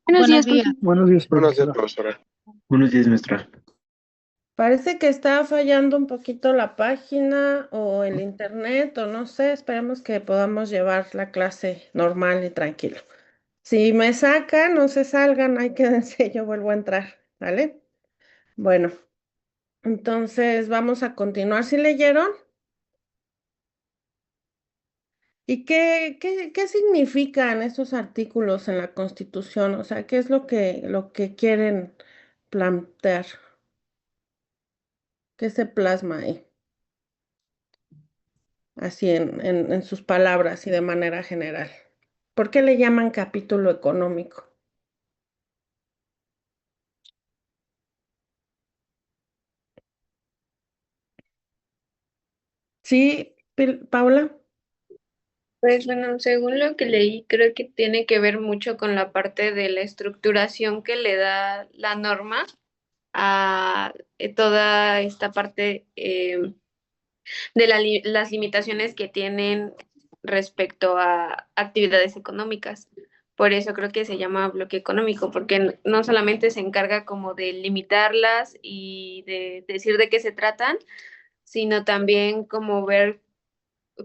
Buenos Buenos días, días. Buenos días, Buenos días, profesora. profesora. Buenos días, maestra. Parece que está fallando un poquito la página o el internet o no sé, esperemos que podamos llevar la clase normal y tranquilo. Si me sacan, no se salgan, ahí quédense, yo vuelvo a entrar, ¿vale? Bueno, entonces vamos a continuar. ¿Sí leyeron? ¿Y qué significan estos artículos en la Constitución? O sea, ¿qué es lo que quieren plantear? ¿Qué se plasma ahí? Así en sus palabras y de manera general. ¿Por qué le llaman capítulo económico? Sí, Paula. Pues bueno, según lo que leí, creo que tiene que ver mucho con la parte de la estructuración que le da la norma a toda esta parte de las limitaciones que tienen respecto a actividades económicas. Por eso creo que se llama bloque económico, porque no solamente se encarga como de limitarlas y de decir de qué se tratan, sino también como ver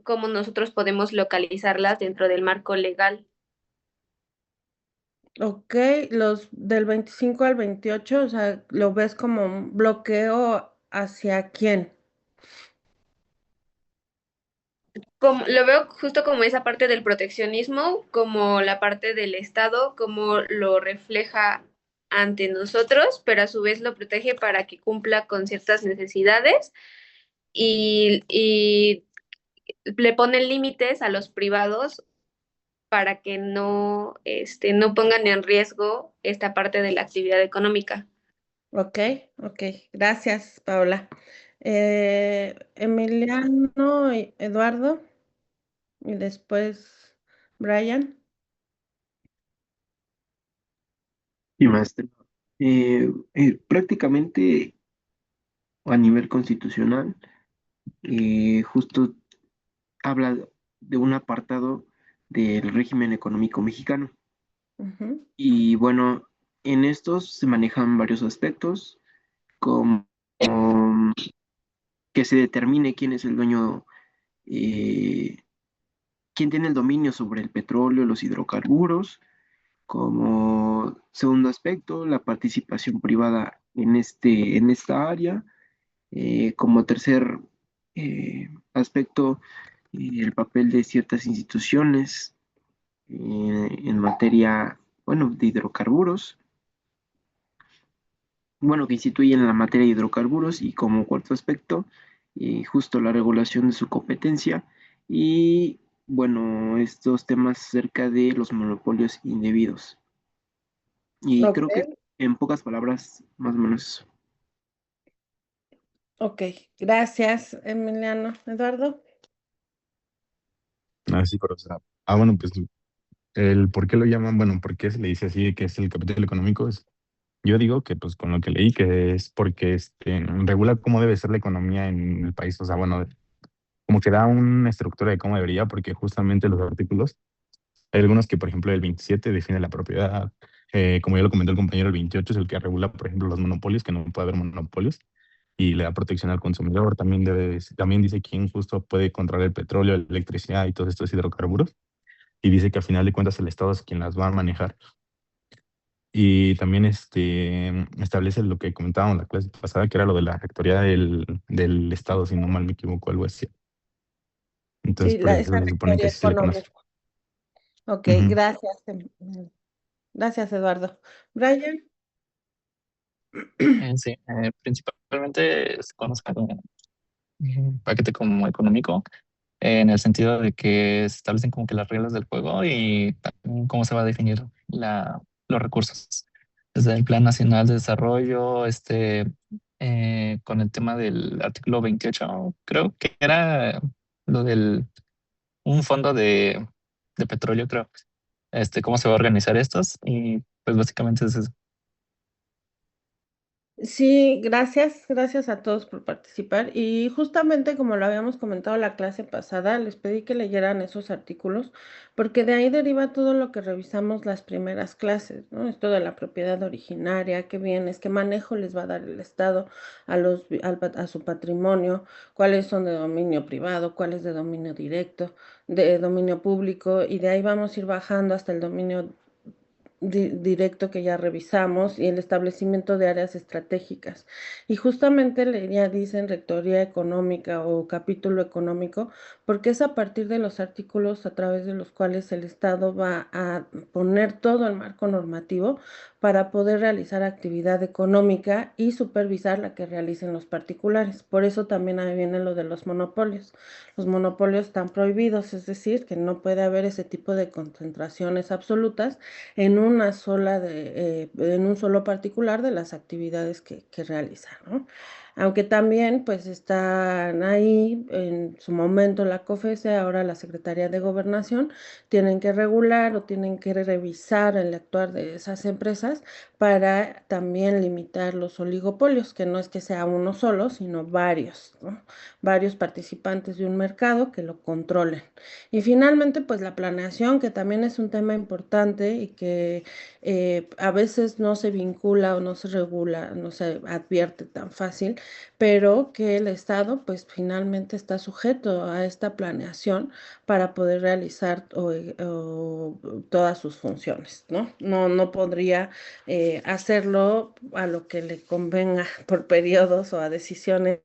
cómo nosotros podemos localizarlas dentro del marco legal. Ok, los del 25 al 28, o sea, ¿lo ves como un bloqueo hacia quién? Como, lo veo justo como esa parte del proteccionismo, como la parte del Estado, como lo refleja ante nosotros, pero a su vez lo protege para que cumpla con ciertas necesidades y le pone límites a los privados para que no, no pongan en riesgo esta parte de la actividad económica. Ok, ok, gracias, Paula. Emiliano y Eduardo, y después Brian. Y maestra. Prácticamente a nivel constitucional, justo habla de un apartado del régimen económico mexicano. Ujú. Y bueno, en estos se manejan varios aspectos, como que se determine quién es el dueño, eh, quién tiene el dominio sobre el petróleo, los hidrocarburos. Como segundo aspecto, la participación privada en esta área. Como tercer aspecto, el papel de ciertas instituciones en materia, bueno, de hidrocarburos. Bueno, que instituyen la materia de hidrocarburos y como cuarto aspecto, justo la regulación de su competencia y, bueno, estos temas acerca de los monopolios indebidos. Y Ok, creo que en pocas palabras, más o menos eso. ok, gracias, Emiliano. Eduardo. Ah, sí, profesora. Bueno, pues el por qué lo llaman, bueno, por qué se le dice así que es el capítulo económico es, yo digo que pues con lo que leí que es porque regula cómo debe ser la economía en el país, o sea, bueno, como que da una estructura de cómo debería, porque justamente los artículos, hay algunos que, por ejemplo, el 27 define la propiedad, como ya lo comentó el compañero, el 28 es el que regula, por ejemplo, los monopolios, que no puede haber monopolios, y le da protección al consumidor. También dice quién justo puede controlar el petróleo, la electricidad y todos estos hidrocarburos. Y dice que a final de cuentas el Estado es quien las va a manejar. Y también establece lo que comentábamos la clase pasada, que era lo de la rectoría del Estado, si no mal me equivoco, algo así. Entonces, Sí, por eso esa se supone que rectoría así se le conoce. económica. Ok, Ujú. gracias. Gracias, Eduardo. Brian. Sí, principalmente se conoce como paquete como económico, en el sentido de que se establecen como que las reglas del juego y también cómo se va a definir los recursos. Desde el Plan Nacional de Desarrollo, con el tema del artículo 28 creo que era lo del un fondo de petróleo, creo. Cómo se va a organizar estos y pues básicamente es eso. Sí, gracias a todos por participar. Y justamente como lo habíamos comentado la clase pasada, les pedí que leyeran esos artículos, porque de ahí deriva todo lo que revisamos las primeras clases, ¿no? Esto de la propiedad originaria, qué bienes, qué manejo les va a dar el Estado a su patrimonio, cuáles son de dominio privado, cuáles de dominio directo, de dominio público, y de ahí vamos a ir bajando hasta el dominio directo que ya revisamos y el establecimiento de áreas estratégicas. Y justamente ya dicen rectoría económica o capítulo económico, porque es a partir de los artículos a través de los cuales el Estado va a poner todo el marco normativo para poder realizar actividad económica y supervisar la que realicen los particulares. Por eso también ahí viene lo de los monopolios. Los monopolios están prohibidos, es decir, que no puede haber ese tipo de concentraciones absolutas en un solo particular de las actividades que realiza, ¿no? Aunque también pues están ahí en su momento la COFESE, ahora la Secretaría de Gobernación, tienen que regular o tienen que revisar el actuar de esas empresas para también limitar los oligopolios, que no es que sea uno solo, sino varios, ¿no? Varios participantes de un mercado que lo controlen. Y finalmente, pues la planeación, que también es un tema importante y que a veces no se vincula o no se regula, no se advierte tan fácil, pero que el Estado, pues finalmente está sujeto a esta planeación para poder realizar todas sus funciones, ¿no? No podría hacerlo a lo que le convenga por periodos o a decisiones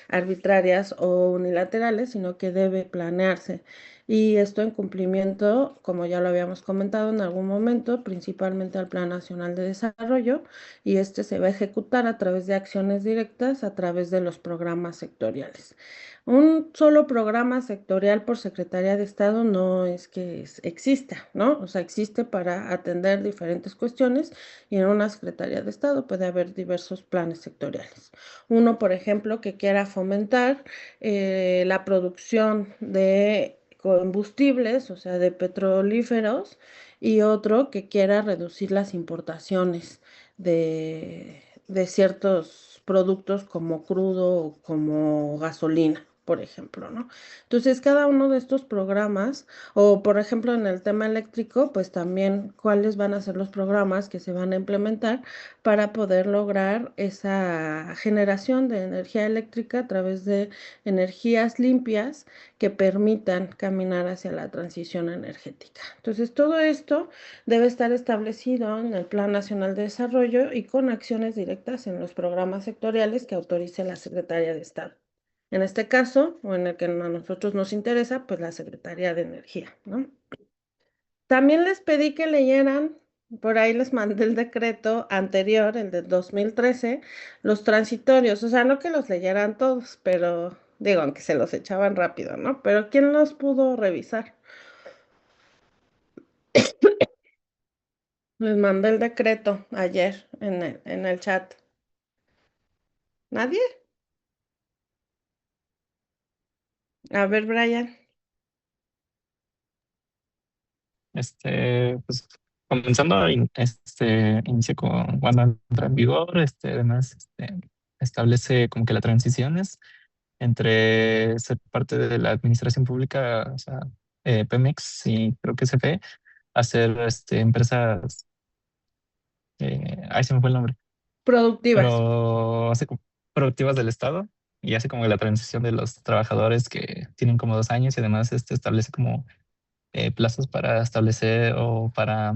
arbitrarias o unilaterales, sino que debe planearse. Y esto en cumplimiento, como ya lo habíamos comentado en algún momento, principalmente al Plan Nacional de Desarrollo, y este se va a ejecutar a través de acciones directas, a través de los programas sectoriales. Un solo programa sectorial por Secretaría de Estado no es que exista, ¿no? O sea, existe para atender diferentes cuestiones y en una Secretaría de Estado puede haber diversos planes sectoriales. Uno, por ejemplo, que quiera fomentar la producción de combustibles, o sea, de petrolíferos, y otro que quiera reducir las importaciones de ciertos productos como crudo o como gasolina, por ejemplo, ¿no? Entonces, cada uno de estos programas, o por ejemplo en el tema eléctrico, pues también cuáles van a ser los programas que se van a implementar para poder lograr esa generación de energía eléctrica a través de energías limpias que permitan caminar hacia la transición energética. Entonces, todo esto debe estar establecido en el Plan Nacional de Desarrollo y con acciones directas en los programas sectoriales que autorice la Secretaría de Estado. En este caso, o en el que a nosotros nos interesa, pues la Secretaría de Energía, ¿no? También les pedí que leyeran, por ahí les mandé el decreto anterior, el de 2013, los transitorios, o sea, no que los leyeran todos, pero digo, aunque se los echaban rápido, ¿no? Pero ¿quién los pudo revisar? Les mandé el decreto ayer en el chat. ¿Nadie? A ver, Brian. Pues comenzando, inicia con cuando entra en vigor, además, establece como que las transiciones entre ser parte de la administración pública, o sea, Pemex y creo que CFE, a ser, empresas, ahí se me fue el nombre, Productivas. pero productivas del Estado y hace como la transición de los trabajadores que tienen como 2 años y además, establece como plazos para establecer o para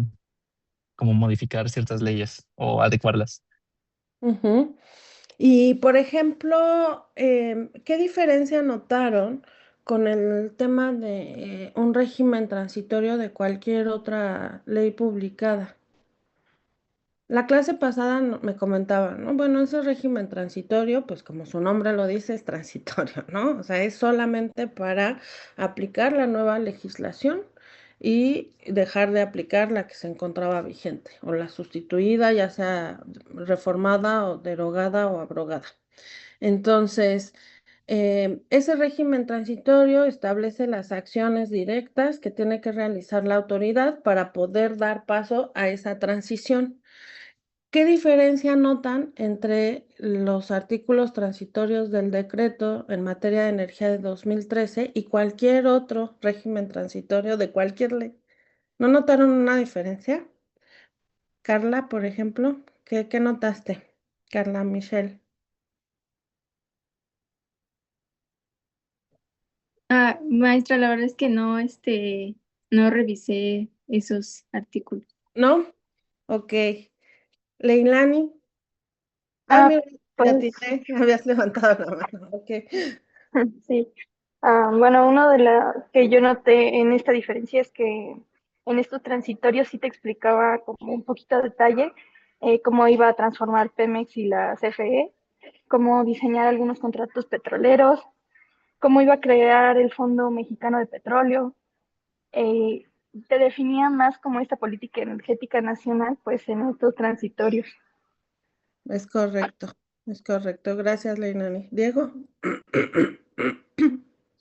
como modificar ciertas leyes o adecuarlas. Ujú. Y, por ejemplo, ¿qué diferencia notaron con el tema de un régimen transitorio de cualquier otra ley publicada? La clase pasada me comentaban, ¿no? Bueno, ese régimen transitorio, pues como su nombre lo dice, es transitorio, ¿no? O sea, es solamente para aplicar la nueva legislación y dejar de aplicar la que se encontraba vigente o la sustituida, ya sea reformada o derogada o abrogada. Entonces, ese régimen transitorio establece las acciones directas que tiene que realizar la autoridad para poder dar paso a esa transición. ¿Qué diferencia notan entre los artículos transitorios del decreto en materia de energía de 2013 y cualquier otro régimen transitorio de cualquier ley? ¿No notaron una diferencia? Carla, por ejemplo, ¿qué notaste? Carla Michelle. Maestra, la verdad es que no, no revisé esos artículos. ¿No? Ok. Leilani. Mira, ya Pues te habías levantado la mano. Ok. sí. Bueno, uno de las que yo noté en esta diferencia es que en estos transitorios sí te explicaba como un poquito de detalle cómo iba a transformar Pemex y la CFE, cómo diseñar algunos contratos petroleros, cómo iba a crear el Fondo Mexicano de Petróleo. eh, Te definía más como esta política energética nacional, pues en estos transitorios. Es correcto. Es correcto. Gracias, Leilani. Diego.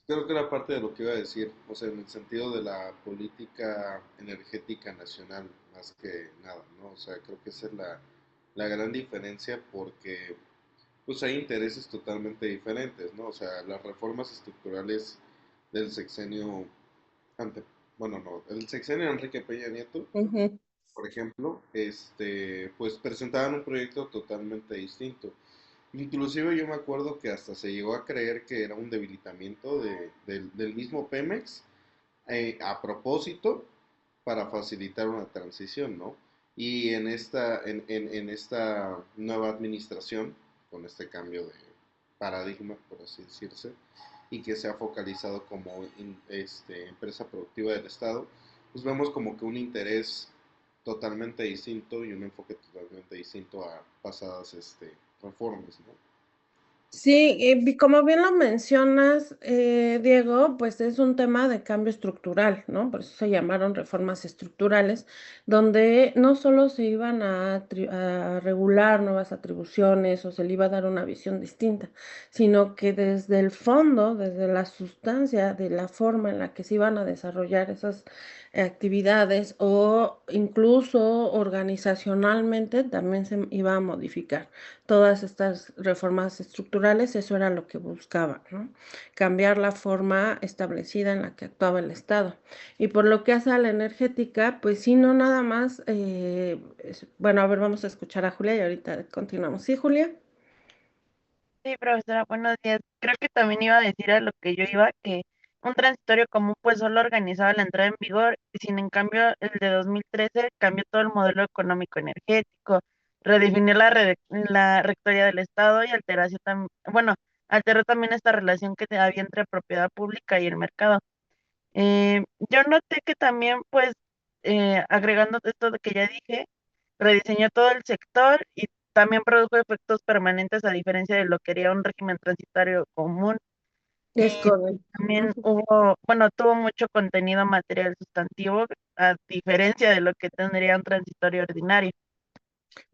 Creo que era parte de lo que iba a decir, o sea, en el sentido de la política energética nacional, más que nada, ¿no? O sea, creo que esa es la gran diferencia porque pues hay intereses totalmente diferentes, ¿no? O sea, las reformas estructurales del sexenio ante, bueno, no, el sexenio de Enrique Peña Nieto, Ujú. por ejemplo, pues presentaban un proyecto totalmente distinto. Inclusive yo me acuerdo que hasta se llegó a creer que era un debilitamiento del mismo Pemex a propósito para facilitar una transición, ¿no? Y en esta nueva administración, con este cambio de paradigma, por así decirse, y que se ha focalizado como empresa productiva del Estado, pues vemos como que un interés totalmente distinto y un enfoque totalmente distinto a pasadas reformas, ¿no? Sí, como bien lo mencionas, Diego, pues es un tema de cambio estructural, ¿no? Por eso se llamaron reformas estructurales, donde no solo se iban a regular nuevas atribuciones o se le iba a dar una visión distinta, sino que desde el fondo, desde la sustancia de la forma en la que se iban a desarrollar esas actividades o incluso organizacionalmente también se iba a modificar todas estas reformas estructurales, eso era lo que buscaba, ¿no? Cambiar la forma establecida en la que actuaba el Estado. Y por lo que hace a la energética, pues sí, no nada más, bueno, a ver, vamos a escuchar a Julia y ahorita continuamos. ¿Sí, Julia? Sí, profesora, buenos días. Creo que también iba a decir a lo que yo iba, que un transitorio común pues solo organizaba la entrada en vigor, y sin en cambio el de 2013 cambió todo el modelo económico energético, redefinió la rectoría del Estado y bueno, alteró también esta relación que había entre propiedad pública y el mercado. Yo noté que también pues agregando esto de que ya dije, rediseñó todo el sector y también produjo efectos permanentes a diferencia de lo que haría un régimen transitorio común. Es Y correcto. también bueno, tuvo mucho contenido material sustantivo a diferencia de lo que tendría un transitorio ordinario.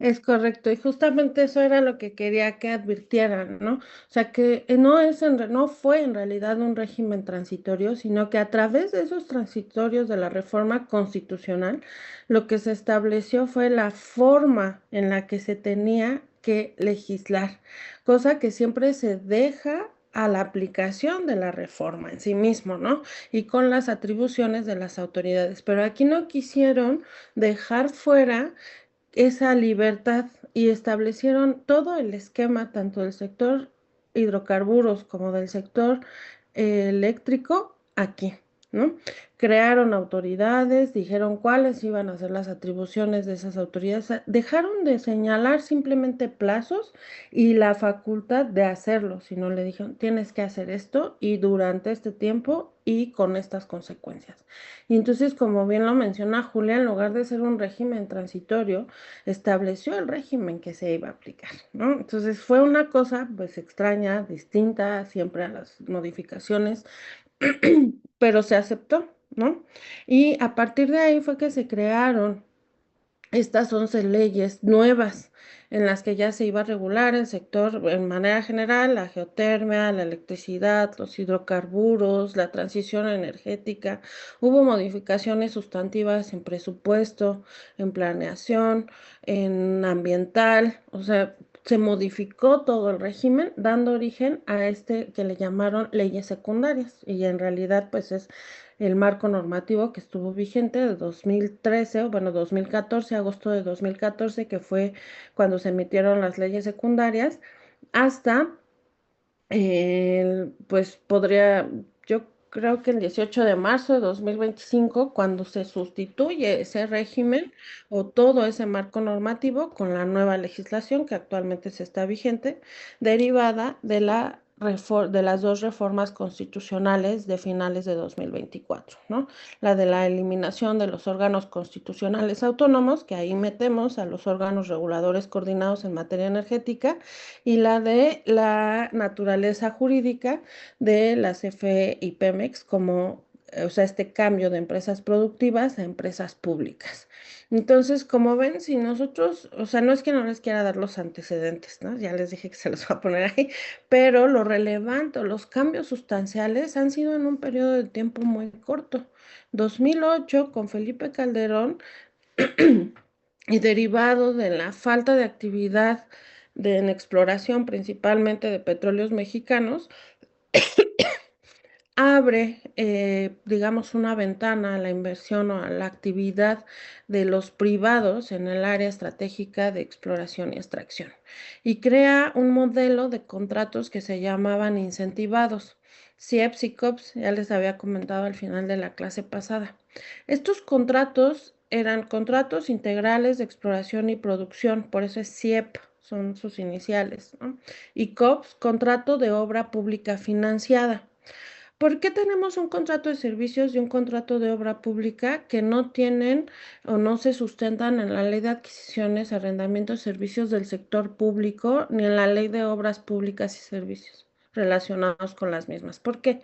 Es correcto, y justamente eso era lo que quería que advirtieran, ¿no? O sea, que no fue en realidad un régimen transitorio, sino que a través de esos transitorios de la reforma constitucional, lo que se estableció fue la forma en la que se tenía que legislar, cosa que siempre se deja a la aplicación de la reforma en sí mismo, ¿no? Y con las atribuciones de las autoridades. Pero aquí no quisieron dejar fuera esa libertad y establecieron todo el esquema, tanto del sector hidrocarburos como del sector eléctrico, aquí, ¿no? Crearon autoridades, dijeron cuáles iban a ser las atribuciones de esas autoridades, dejaron de señalar simplemente plazos y la facultad de hacerlo, sino le dijeron, tienes que hacer esto y durante este tiempo y con estas consecuencias. Y entonces, como bien lo menciona Julia, en lugar de ser un régimen transitorio, estableció el régimen que se iba a aplicar, ¿no? Entonces fue una cosa pues extraña, distinta siempre a las modificaciones, pero se aceptó, ¿no? Y a partir de ahí fue que se crearon Estas 11 leyes nuevas en las que ya se iba a regular el sector en manera general, la geotermia, la electricidad, los hidrocarburos, la transición energética. Hubo modificaciones sustantivas en presupuesto, en planeación, en ambiental, o sea, se modificó todo el régimen, dando origen a este que le llamaron leyes secundarias, y en realidad pues es el marco normativo que estuvo vigente de 2013, o bueno, 2014, agosto de 2014, que fue cuando se emitieron las leyes secundarias, hasta pues podría, yo creo que el 18 de marzo de 2025, cuando se sustituye ese régimen o todo ese marco normativo con la nueva legislación que actualmente se está vigente, derivada de las dos reformas constitucionales de finales de 2024, ¿no? La de la eliminación de los órganos constitucionales autónomos, que ahí metemos a los órganos reguladores coordinados en materia energética, y la de la naturaleza jurídica de la CFE y Pemex como, o sea, este cambio de empresas productivas a empresas públicas. Entonces, como ven, si nosotros, o sea, no es que no les quiera dar los antecedentes, ¿no? Ya les dije que se los voy a poner ahí, pero lo relevante, los cambios sustanciales han sido en un periodo de tiempo muy corto. 2008, con Felipe Calderón, y derivado de la falta de actividad en exploración, principalmente de petróleos mexicanos, abre, digamos, una ventana a la inversión o a la actividad de los privados en el área estratégica de exploración y extracción, y crea un modelo de contratos que se llamaban incentivados. CIEPS y COPS, ya les había comentado al final de la clase pasada. Estos contratos eran contratos integrales de exploración y producción, por eso es CIEP, son sus iniciales, ¿no? Y COPS, contrato de obra pública financiada. ¿Por qué tenemos un contrato de servicios y un contrato de obra pública que no tienen o no se sustentan en la ley de adquisiciones, arrendamientos, servicios del sector público, ni en la ley de obras públicas y servicios relacionados con las mismas? ¿Por qué?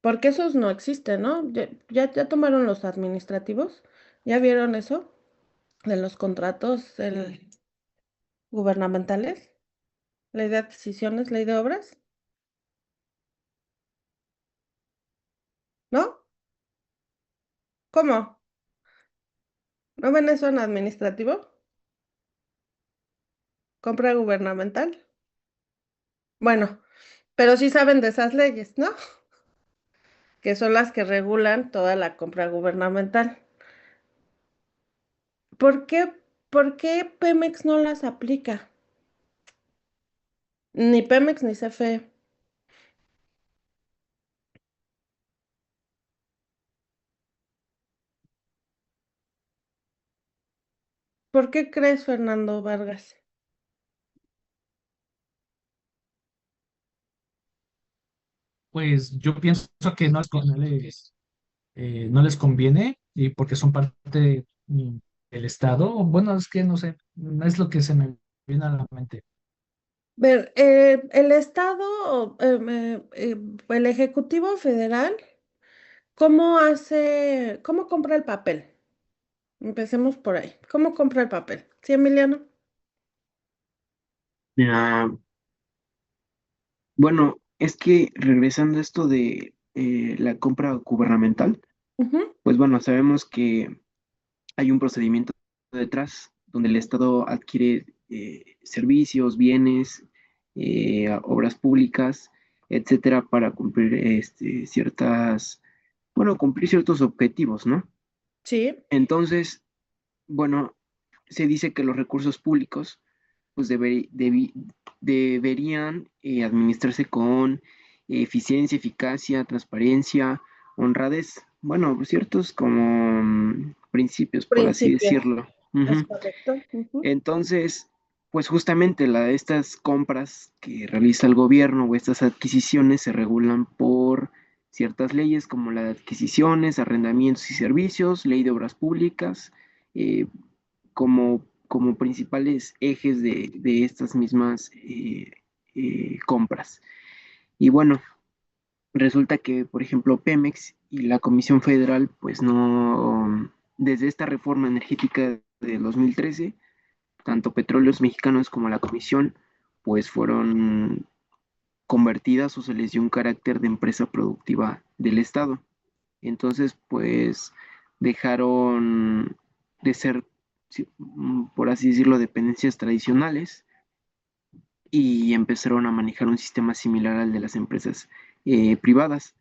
Porque esos no existen, ¿no? Ya tomaron los administrativos, ¿ya vieron eso de los contratos gubernamentales? Ley de adquisiciones, ley de obras, ¿no? ¿Cómo? ¿No ven eso en administrativo? Compra gubernamental. Bueno, pero sí saben de esas leyes, ¿no? Que son las que regulan toda la compra gubernamental. ¿Por qué, por qué Pemex no las aplica? Ni Pemex ni CFE. ¿Por qué crees, Fernando Vargas? Pues yo pienso que no les conviene y porque son parte del Estado. Bueno, es que no sé, no es lo que se me viene a la mente. Ver, el Estado, el Ejecutivo Federal, cómo compra el papel? Empecemos por ahí. ¿Cómo compra el papel? ¿Sí, Emiliano? Ah, bueno, es que regresando a esto de la compra gubernamental, Ujú. pues bueno, sabemos que hay un procedimiento detrás donde el Estado adquiere servicios, bienes, obras públicas, etcétera, para cumplir cumplir ciertos objetivos, ¿no? Sí. Entonces, bueno, se dice que los recursos públicos pues deberían administrarse con eficiencia, eficacia, transparencia, honradez, bueno, ciertos como principios, por así Principios. decirlo. ¿Es Ujú. correcto? Ujú. Entonces, pues justamente estas compras que realiza el gobierno o estas adquisiciones se regulan por ciertas leyes como la de adquisiciones, arrendamientos y servicios, ley de obras públicas, eh, como principales ejes de estas mismas compras. Y bueno, resulta que, por ejemplo, Pemex y la Comisión Federal, pues no, desde esta reforma energética de 2013, tanto Petróleos Mexicanos como la Comisión, pues fueron convertidas o se les dio un carácter de empresa productiva del Estado. Entonces, pues dejaron de ser, por así decirlo, dependencias tradicionales y empezaron a manejar un sistema similar al de las empresas privadas.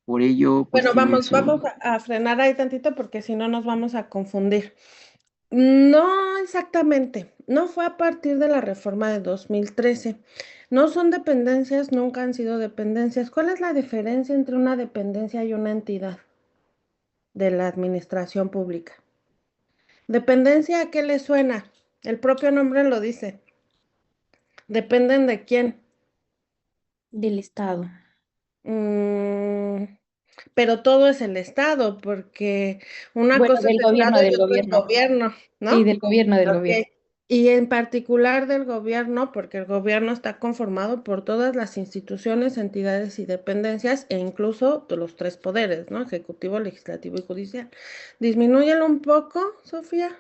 Por ello, pues Bueno, tienen vamos su... a frenar ahí tantito porque si no nos vamos a confundir. No exactamente, no fue a partir de la reforma de 2013. No son dependencias, nunca han sido dependencias. ¿Cuál es la diferencia entre una dependencia y una entidad de la administración pública? Dependencia, ¿a qué le suena? El propio nombre lo dice. ¿Dependen de quién? Del Estado. Mm, pero todo es el Estado, porque una Bueno, cosa es Estado y del otra es gobierno. gobierno, Sí, ¿no? del gobierno, del Ok. gobierno. Y en particular del gobierno, porque el gobierno está conformado por todas las instituciones, entidades y dependencias, e incluso de los tres poderes, ¿no? Ejecutivo, legislativo y judicial. Disminúyelo un poco, Sofía.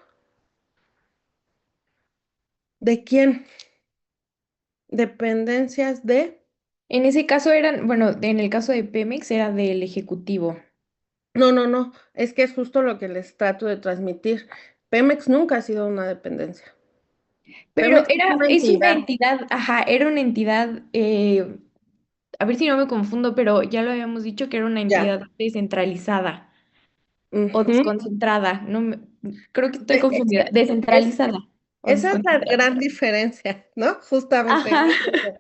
¿De quién? Dependencias de... En ese caso eran, bueno, en el caso de Pemex era del Ejecutivo. No, es que es justo lo que les trato de transmitir. Pemex nunca ha sido una dependencia. Pero Pemex es una es una entidad. entidad, ajá, era una entidad, a ver si no me confundo, pero ya lo habíamos dicho que era una Ya. entidad descentralizada o Ujú. desconcentrada, creo que estoy confundida, Es- descentralizada o esa es la desconcentrada. gran diferencia, ¿no? Justamente. Ajá.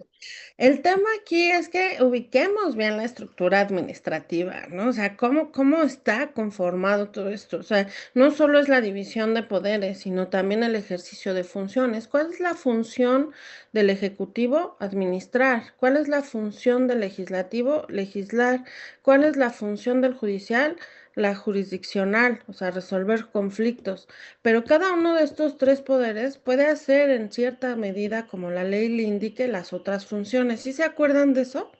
El tema aquí es que ubiquemos bien la estructura administrativa, ¿no? O sea, cómo está conformado todo esto. O sea, no solo es la división de poderes, sino también el ejercicio de funciones. ¿Cuál es la función del Ejecutivo? Administrar. ¿Cuál es la función del Legislativo? Legislar. ¿Cuál es la función del Judicial? La jurisdiccional, o sea, resolver conflictos. Pero cada uno de estos tres poderes puede hacer en cierta medida, como la ley le indique, las otras funciones. ¿Sí se acuerdan de eso?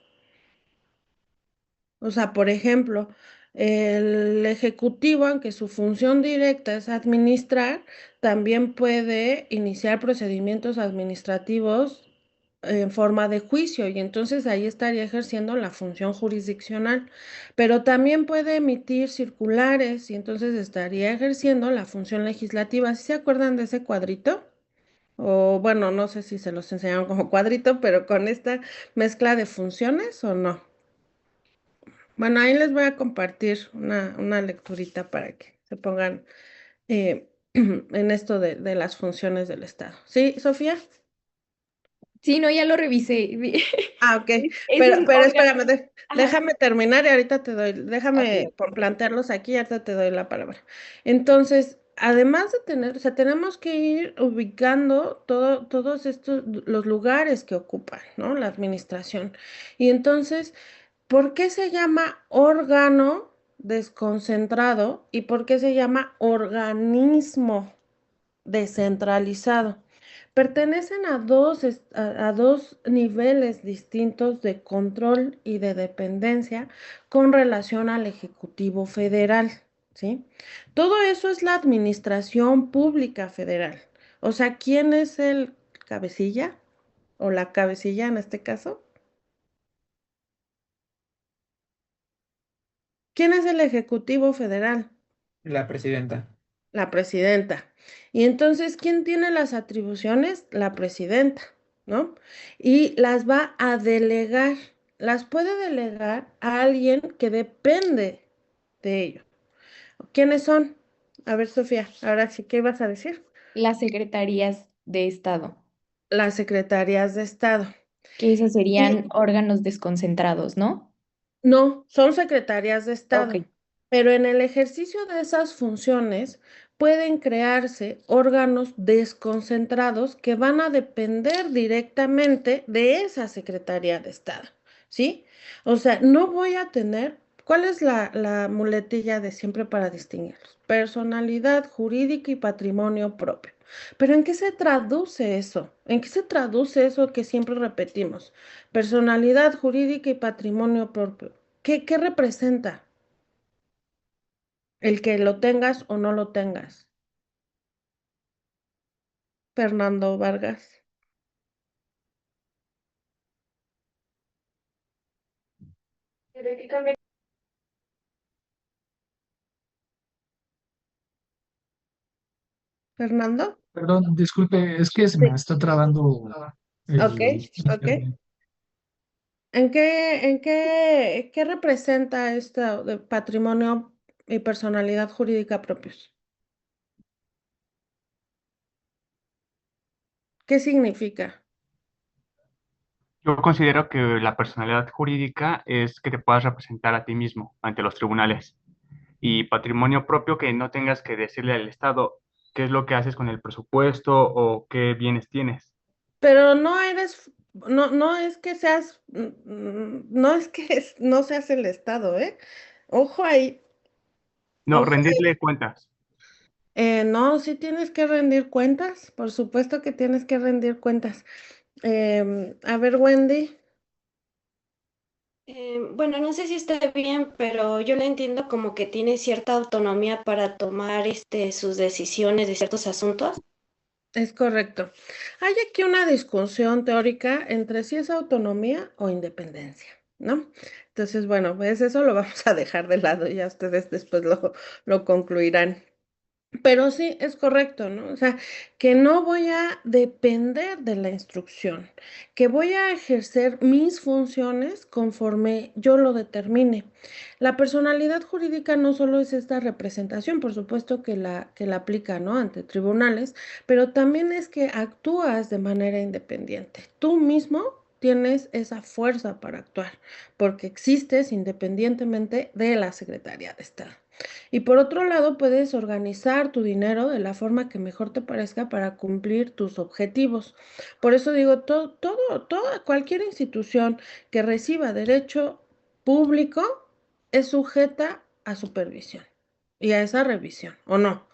O sea, por ejemplo, el ejecutivo, aunque su función directa es administrar, también puede iniciar procedimientos administrativos en forma de juicio y entonces ahí estaría ejerciendo la función jurisdiccional, pero también puede emitir circulares y entonces estaría ejerciendo la función legislativa. ¿Sí se acuerdan de ese cuadrito? O bueno, no sé si se los enseñaron como cuadrito, pero con esta mezcla de funciones o no. Bueno, ahí les voy a compartir una lecturita para que se pongan en esto de las funciones del Estado. ¿Sí, Sofía? Sí, no, ya lo revisé. Ah, ok. Es Pero, un pero órgano. espérame, Ajá. déjame terminar y ahorita te doy, Ok, déjame por ok. plantearlos aquí y ahorita te doy la palabra. Entonces, además de tener, o sea, tenemos que ir ubicando todos estos, los lugares que ocupan, ¿no? La administración. Y entonces, ¿por qué se llama órgano desconcentrado y por qué se llama organismo descentralizado? Pertenecen a dos niveles distintos de control y de dependencia con relación al Ejecutivo Federal, ¿sí? Todo eso es la administración pública federal. O sea, ¿quién es el cabecilla o la cabecilla en este caso? ¿Quién es el Ejecutivo Federal? La presidenta. La presidenta. Y entonces, ¿quién tiene las atribuciones? La presidenta, ¿no? Y las va a delegar. Las puede delegar a alguien que depende de ello. ¿Quiénes son? A ver, Sofía, ahora sí, ¿qué vas a decir? Las secretarías de Estado, Las secretarías de Estado. que esos Y serían órganos desconcentrados, ¿no? no, son secretarías de Ok. Estado, pero en el ejercicio de esas funciones pueden crearse órganos desconcentrados que van a depender directamente de esa Secretaría de Estado, ¿sí? O sea, no voy a tener, ¿cuál es la muletilla de siempre para distinguirlos? Personalidad jurídica y patrimonio propio. Pero ¿en qué se traduce eso? ¿En qué se traduce eso que siempre repetimos? Personalidad jurídica y patrimonio propio. ¿Qué representa el que lo tengas o no lo tengas? Fernando Vargas. Fernando. Perdón, disculpe, es que se me Sí. está trabando Ok, el ok. internet. ¿Qué representa esto de patrimonio y personalidad jurídica propios? ¿Qué significa? Yo considero que la personalidad jurídica es que te puedas representar a ti mismo ante los tribunales y patrimonio propio que no tengas que decirle al Estado qué es lo que haces con el presupuesto o qué bienes tienes. Pero no es que seas, no es que no seas el Estado, ¿eh? Ojo ahí, No, ojo. rendirle cuentas. No, sí tienes que rendir cuentas, por supuesto que tienes que rendir cuentas. A ver, Wendy. Bueno, no sé si está bien, pero yo le entiendo como que tiene cierta autonomía para tomar sus decisiones de ciertos asuntos. Es correcto. Hay aquí una discusión teórica entre si es autonomía o independencia, ¿no? Entonces, bueno, pues eso lo vamos a dejar de lado, ya ustedes después lo concluirán. Pero sí, es correcto, ¿no? O sea, que no voy a depender de la instrucción, que voy a ejercer mis funciones conforme yo lo determine. La personalidad jurídica no solo es esta representación, por supuesto que la aplica, ¿no? Ante tribunales, pero también es que actúas de manera independiente. Tú mismo tienes esa fuerza para actuar, porque existes independientemente de la Secretaría de Estado. Y por otro lado, puedes organizar tu dinero de la forma que mejor te parezca para cumplir tus objetivos. Por eso digo, toda, cualquier institución que reciba derecho público es sujeta a supervisión y a esa revisión, ¿o no?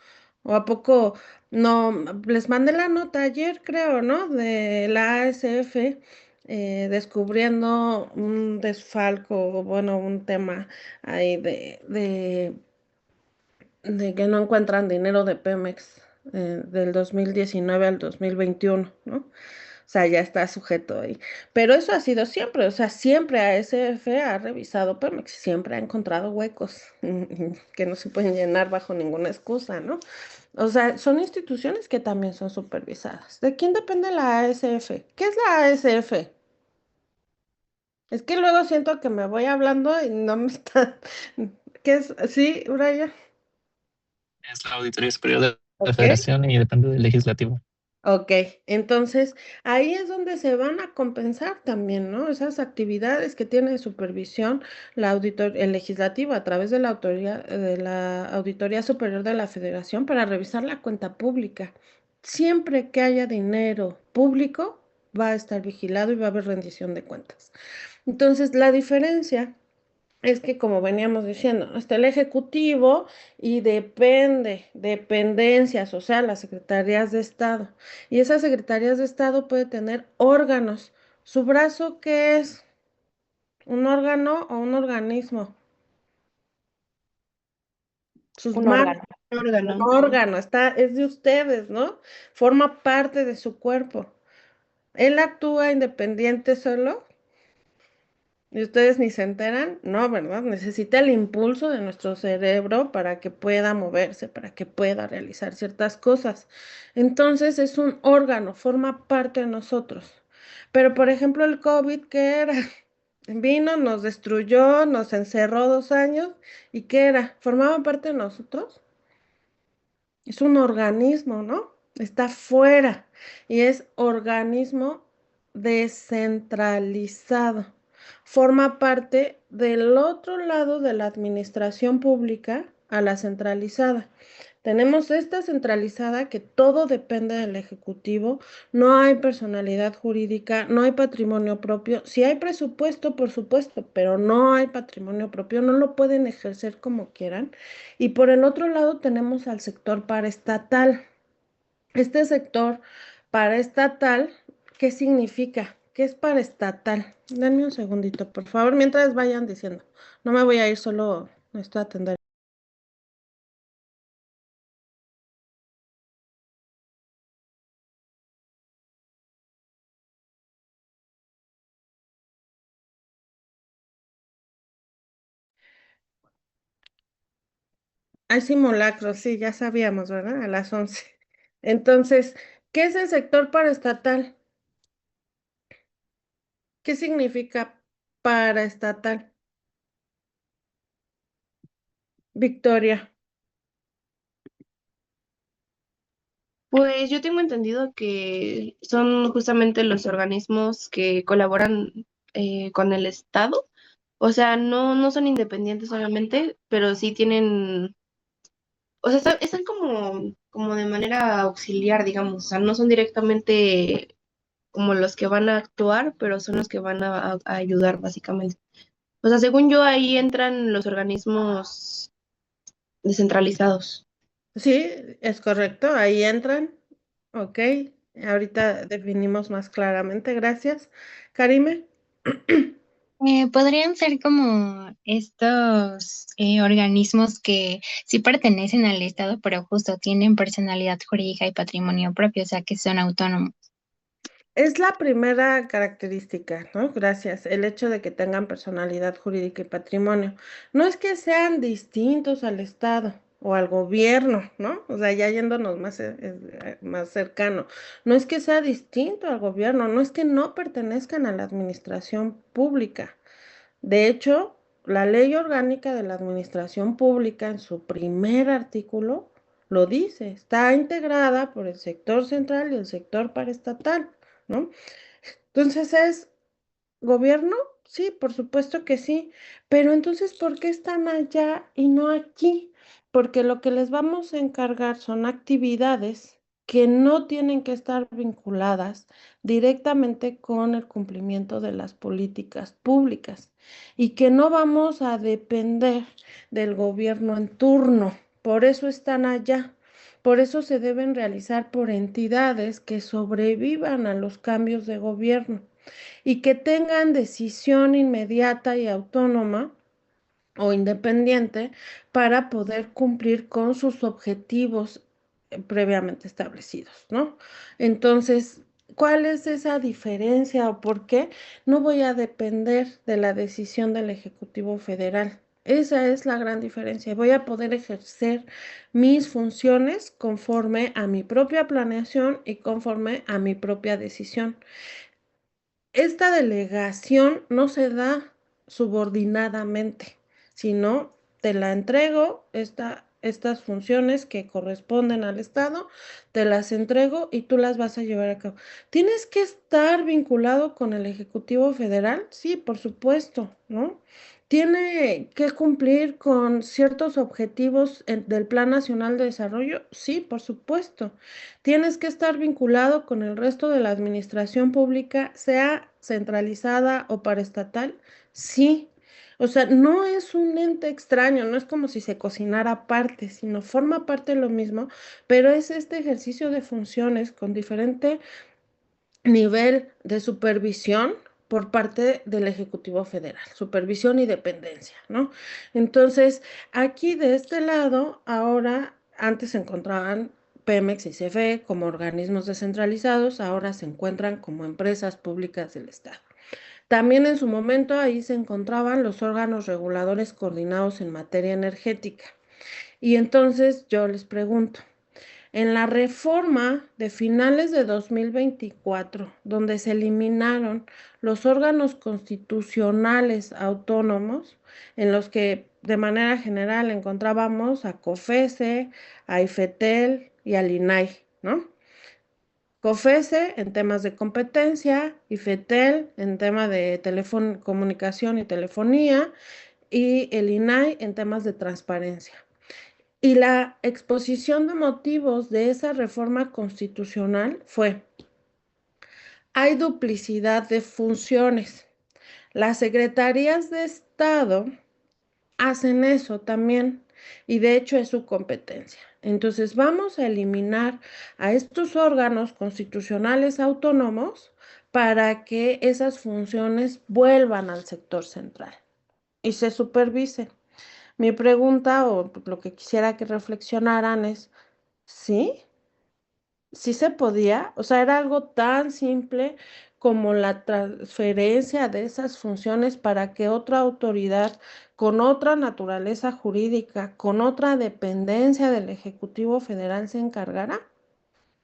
¿O a poco no? Les mandé la nota ayer, creo, ¿no? De la ASF. Descubriendo un desfalco, bueno, un tema ahí de que no encuentran dinero de Pemex del 2019 al 2021, ¿no? O sea, ya está sujeto ahí. Pero eso ha sido siempre, o sea, siempre ASF ha revisado Pemex, siempre ha encontrado huecos que no se pueden llenar bajo ninguna excusa, ¿no? O sea, son instituciones que también son supervisadas. ¿De quién depende la ASF? ¿Qué es la ASF? Es que luego siento que me voy hablando y no me está... ¿Qué es? Sí, Uraya. Es la Auditoría Superior de la Ok. Federación y depende del legislativo. Ok, entonces ahí es donde se van a compensar también, ¿no? Esas actividades que tiene de supervisión el legislativo a través de la Auditoría Superior de la Federación para revisar la cuenta pública. Siempre que haya dinero público, va a estar vigilado y va a haber rendición de cuentas. Entonces, la diferencia es que, como veníamos diciendo, está el Ejecutivo y dependencias, o sea, las secretarías de Estado. Y esas secretarías de Estado puede tener órganos. ¿Su brazo qué es? ¿Un órgano o un organismo? Sus Un manos, órgano. un órgano, es de ustedes, ¿no? Forma parte de su cuerpo. Él actúa independiente solo. ¿Y ustedes ni se enteran? No, ¿verdad? Necesita el impulso de nuestro cerebro para que pueda moverse, para que pueda realizar ciertas cosas. Entonces es un órgano, forma parte de nosotros. Pero, por ejemplo, el COVID, ¿qué era? Vino, nos destruyó, nos encerró 2 años. ¿Y qué era? ¿Formaba parte de nosotros? Es un organismo, ¿no? Está fuera y es organismo descentralizado. Forma parte del otro lado de la administración pública a la centralizada. Tenemos esta centralizada que todo depende del Ejecutivo, no hay personalidad jurídica, no hay patrimonio propio. Si hay presupuesto, por supuesto, pero no hay patrimonio propio, no lo pueden ejercer como quieran. Y por el otro lado tenemos al sector paraestatal. Este sector paraestatal, ¿qué significa? ¿Qué es paraestatal? Denme un segundito, por favor, mientras vayan diciendo. No me voy a ir solo, necesito atender. Hay simulacros, sí, ya sabíamos, ¿verdad? A las 11. Entonces, ¿qué es el sector paraestatal? ¿Qué significa paraestatal? Victoria. Pues yo tengo entendido que son justamente los organismos que colaboran con el Estado. O sea, no son independientes solamente, pero sí tienen, o sea, están como de manera auxiliar, digamos. O sea, no son directamente como los que van a actuar, pero son los que van a ayudar, básicamente. O sea, según yo, ahí entran los organismos descentralizados. Sí, es correcto, ahí entran. Ok, ahorita definimos más claramente, gracias. Karime. Podrían ser como estos organismos que sí pertenecen al Estado, pero justo tienen personalidad jurídica y patrimonio propio, o sea que son autónomos. Es la primera característica, ¿no? Gracias. El hecho de que tengan personalidad jurídica y patrimonio. No es que sean distintos al Estado o al gobierno, ¿no? O sea, ya yéndonos más, más cercano. No es que sea distinto al gobierno, no es que no pertenezcan a la administración pública. De hecho, la Ley Orgánica de la Administración Pública en su primer artículo lo dice, está integrada por el sector central y el sector paraestatal, ¿no? Entonces es ¿gobierno? Sí, por supuesto que sí, pero entonces, ¿por qué están allá y no aquí? Porque lo que les vamos a encargar son actividades que no tienen que estar vinculadas directamente con el cumplimiento de las políticas públicas y que no vamos a depender del gobierno en turno. Por eso están allá. Por eso se deben realizar por entidades que sobrevivan a los cambios de gobierno y que tengan decisión inmediata y autónoma o independiente para poder cumplir con sus objetivos previamente establecidos, ¿no? Entonces, ¿cuál es esa diferencia o por qué no voy a depender de la decisión del Ejecutivo Federal? Esa es la gran diferencia. Voy a poder ejercer mis funciones conforme a mi propia planeación y conforme a mi propia decisión. Esta delegación no se da subordinadamente, sino te la entrego, estas funciones que corresponden al Estado, te las entrego y tú las vas a llevar a cabo. ¿Tienes que estar vinculado con el Ejecutivo Federal? Sí, por supuesto, ¿no? ¿Tiene que cumplir con ciertos objetivos del Plan Nacional de Desarrollo? Sí, por supuesto. Tienes que estar vinculado con el resto de la administración pública, sea centralizada o paraestatal. Sí. O sea, no es un ente extraño, no es como si se cocinara aparte, sino forma parte de lo mismo, pero es este ejercicio de funciones con diferente nivel de supervisión por parte del Ejecutivo Federal, supervisión y dependencia, ¿no? Entonces, aquí de este lado, ahora, antes se encontraban Pemex y CFE como organismos descentralizados, ahora se encuentran como empresas públicas del Estado. También en su momento ahí se encontraban los órganos reguladores coordinados en materia energética. Y entonces yo les pregunto, en la reforma de finales de 2024, donde se eliminaron los órganos constitucionales autónomos, en los que de manera general encontrábamos a COFESE, a IFETEL y al INAI, ¿no? COFESE en temas de competencia, IFETEL en tema de comunicación y telefonía, y el INAI en temas de transparencia. Y la exposición de motivos de esa reforma constitucional fue, hay duplicidad de funciones. Las secretarías de Estado hacen eso también. y de hecho es su competencia. Entonces vamos a eliminar a estos órganos constitucionales autónomos para que esas funciones vuelvan al sector central y se supervise. Mi pregunta o lo que quisiera que reflexionaran es, ¿sí? Sí se podía, o sea, era algo tan simple como la transferencia de esas funciones para que otra autoridad con otra naturaleza jurídica, con otra dependencia del Ejecutivo Federal se encargara.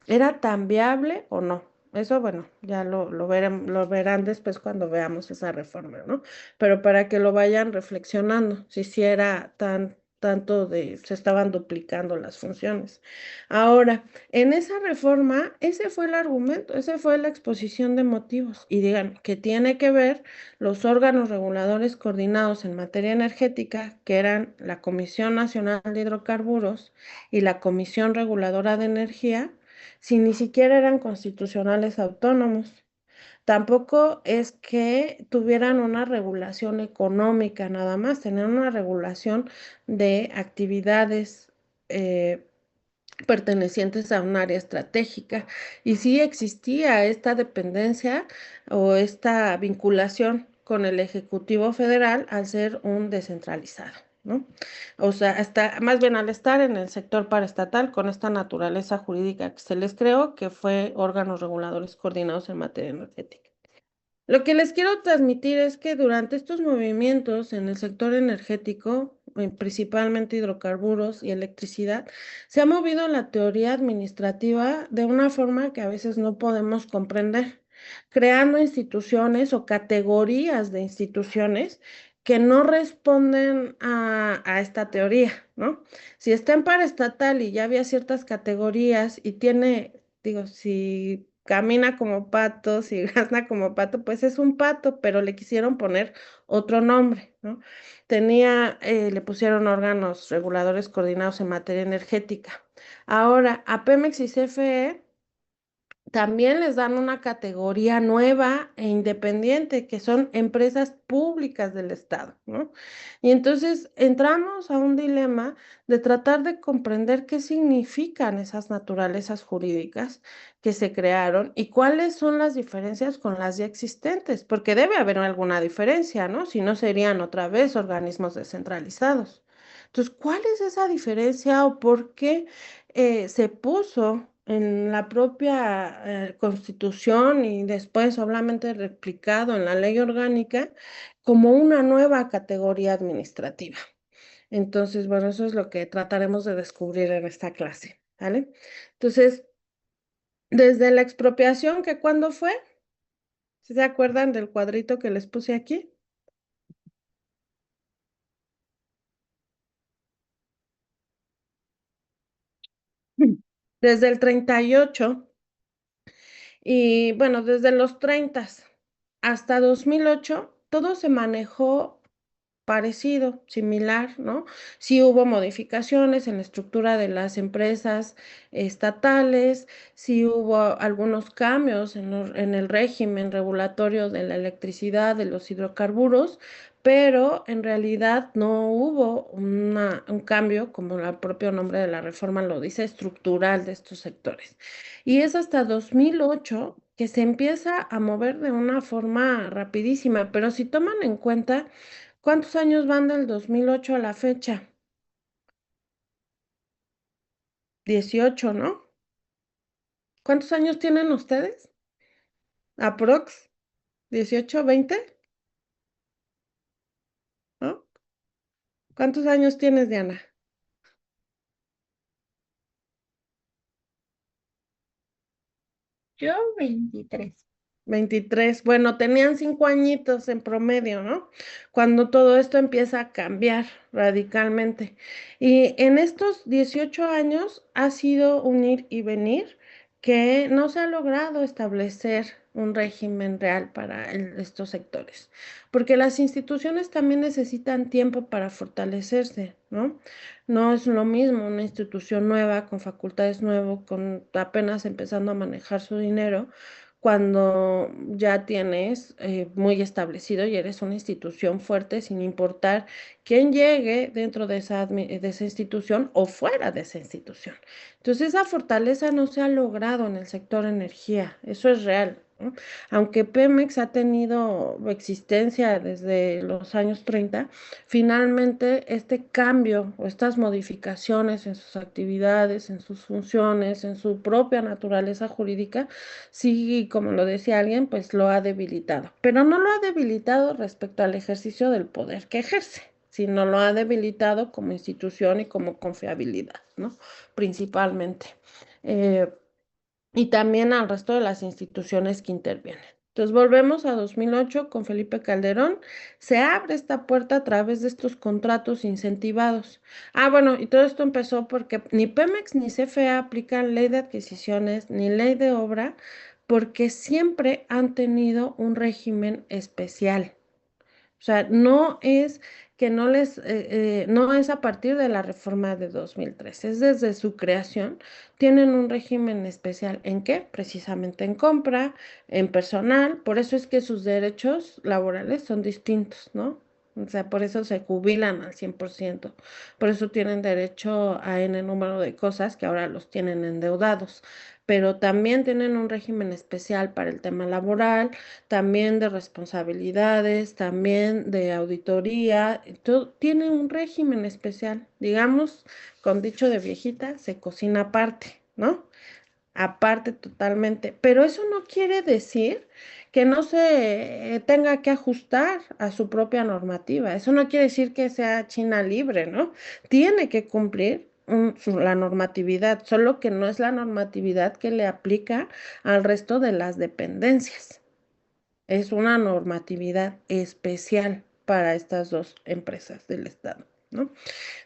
¿Era tan viable o no? Eso, bueno, ya lo verán después cuando veamos esa reforma, ¿no? Pero para que lo vayan reflexionando, si era tanto se estaban duplicando las funciones. Ahora, en esa reforma, ese fue el argumento, esa fue la exposición de motivos. Y digan, que tiene que ver los órganos reguladores coordinados en materia energética, que eran la Comisión Nacional de Hidrocarburos y la Comisión Reguladora de Energía, si ni siquiera eran constitucionales autónomos? Tampoco es que tuvieran una regulación económica nada más, tenían una regulación de actividades pertenecientes a un área estratégica. Y sí existía esta dependencia o esta vinculación con el Ejecutivo Federal al ser un descentralizado, ¿no? O sea, más bien al estar en el sector paraestatal con esta naturaleza jurídica que se les creó, que fue órganos reguladores coordinados en materia energética. Lo que les quiero transmitir es que durante estos movimientos en el sector energético, principalmente hidrocarburos y electricidad, se ha movido la teoría administrativa de una forma que a veces no podemos comprender, creando instituciones o categorías de instituciones que no responden a esta teoría, ¿no? Si está en paraestatal y ya había ciertas categorías y tiene, digo, si camina como pato, si grazna como pato, pues es un pato, pero le quisieron poner otro nombre, ¿no? Le pusieron órganos reguladores coordinados en materia energética. Ahora, a Pemex y CFE también les dan una categoría nueva e independiente, que son empresas públicas del Estado, ¿no? Y entonces entramos a un dilema de tratar de comprender qué significan esas naturalezas jurídicas que se crearon y cuáles son las diferencias con las ya existentes, porque debe haber alguna diferencia, ¿no? Si no, serían otra vez organismos descentralizados. Entonces, ¿cuál es esa diferencia o por qué se puso en la propia Constitución y después solamente replicado en la ley orgánica como una nueva categoría administrativa? Entonces, bueno, eso es lo que trataremos de descubrir en esta clase, ¿vale? Entonces, desde la expropiación, ¿que cuándo fue? ¿Sí se acuerdan del cuadrito que les puse aquí? Desde el 38 y bueno, desde los 30 hasta 2008, todo se manejó parecido, similar, ¿no? Sí hubo modificaciones en la estructura de las empresas estatales, sí hubo algunos cambios en el régimen regulatorio de la electricidad, de los hidrocarburos, pero en realidad no hubo un cambio, como el propio nombre de la reforma lo dice, estructural de estos sectores. Y es hasta 2008 que se empieza a mover de una forma rapidísima, pero si toman en cuenta, ¿cuántos años van del 2008 a la fecha? 18, ¿no? ¿Cuántos años tienen ustedes? ¿Aprox? ¿18, 20? ¿No? ¿Cuántos años tienes, Diana? Yo 23. 23. Bueno, tenían 5 añitos en promedio, ¿no? Cuando todo esto empieza a cambiar radicalmente. Y en estos 18 años ha sido un ir y venir que no se ha logrado establecer un régimen real para estos sectores, porque las instituciones también necesitan tiempo para fortalecerse, ¿no? No es lo mismo una institución nueva, con facultades nuevas, con apenas empezando a manejar su dinero, cuando ya tienes muy establecido y eres una institución fuerte, sin importar quién llegue dentro de de esa institución o fuera de esa institución. Entonces, esa fortaleza no se ha logrado en el sector energía, eso es real, ¿no? Aunque Pemex ha tenido existencia desde los años 30, finalmente este cambio o estas modificaciones en sus actividades, en sus funciones, en su propia naturaleza jurídica, sí, como lo decía alguien, pues lo ha debilitado. Pero no lo ha debilitado respecto al ejercicio del poder que ejerce, sino lo ha debilitado como institución y como confiabilidad, ¿no? Principalmente. Eh, y también al resto de las instituciones que intervienen. Entonces volvemos a 2008 con Felipe Calderón, se abre esta puerta a través de estos contratos incentivados. Ah, bueno, y todo esto empezó porque ni Pemex ni CFE aplican ley de adquisiciones ni ley de obra porque siempre han tenido un régimen especial. O sea, no es que no es a partir de la reforma de 2003, es desde su creación. Tienen un régimen especial. ¿En qué? Precisamente en compra, en personal. Por eso es que sus derechos laborales son distintos, ¿no? O sea, por eso se jubilan al 100%. Por eso tienen derecho a N número de cosas que ahora los tienen endeudados. Pero también tienen un régimen especial para el tema laboral, también de responsabilidades, también de auditoría, todo, tiene un régimen especial, digamos, con dicho de viejita, se cocina aparte, ¿no? Aparte totalmente, pero eso no quiere decir que no se tenga que ajustar a su propia normativa, eso no quiere decir que sea China libre, ¿no? Tiene que cumplir la normatividad, solo que no es la normatividad que le aplica al resto de las dependencias. Es una normatividad especial para estas dos empresas del Estado, ¿no?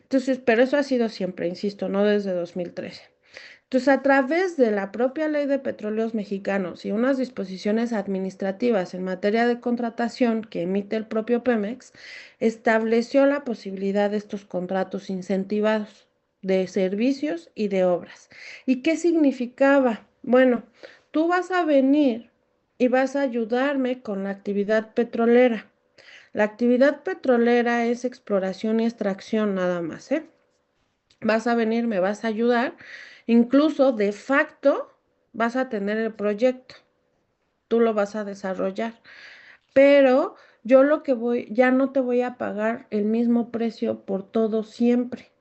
Entonces, pero eso ha sido siempre, insisto, no desde 2013. Entonces, a través de la propia Ley de Petróleos Mexicanos y unas disposiciones administrativas en materia de contratación que emite el propio Pemex, estableció la posibilidad de estos contratos incentivados de servicios y de obras. ¿Y qué significaba? Bueno, tú vas a venir y vas a ayudarme con la actividad petrolera. La actividad petrolera es exploración y extracción nada más, ¿eh? Vas a venir, me vas a ayudar, incluso de facto vas a tener el proyecto, tú lo vas a desarrollar, pero yo lo que voy, ya no te voy a pagar el mismo precio por todo siempre,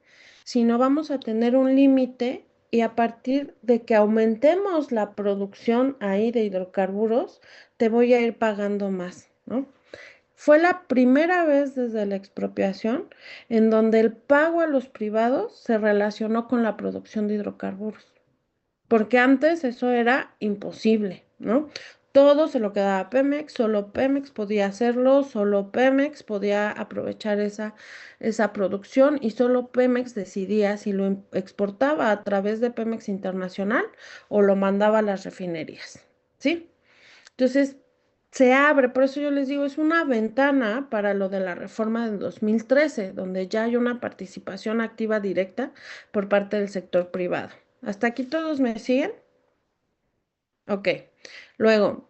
sino vamos a tener un límite y a partir de que aumentemos la producción ahí de hidrocarburos, te voy a ir pagando más, ¿no? Fue la primera vez desde la expropiación en donde el pago a los privados se relacionó con la producción de hidrocarburos, porque antes eso era imposible, ¿no? Todo se lo quedaba a Pemex, solo Pemex podía hacerlo, solo Pemex podía aprovechar esa producción y solo Pemex decidía si lo exportaba a través de Pemex Internacional o lo mandaba a las refinerías, ¿sí? Entonces, se abre, por eso yo les digo, es una ventana para lo de la reforma del 2013, donde ya hay una participación activa directa por parte del sector privado. ¿Hasta aquí todos me siguen? Ok. Luego,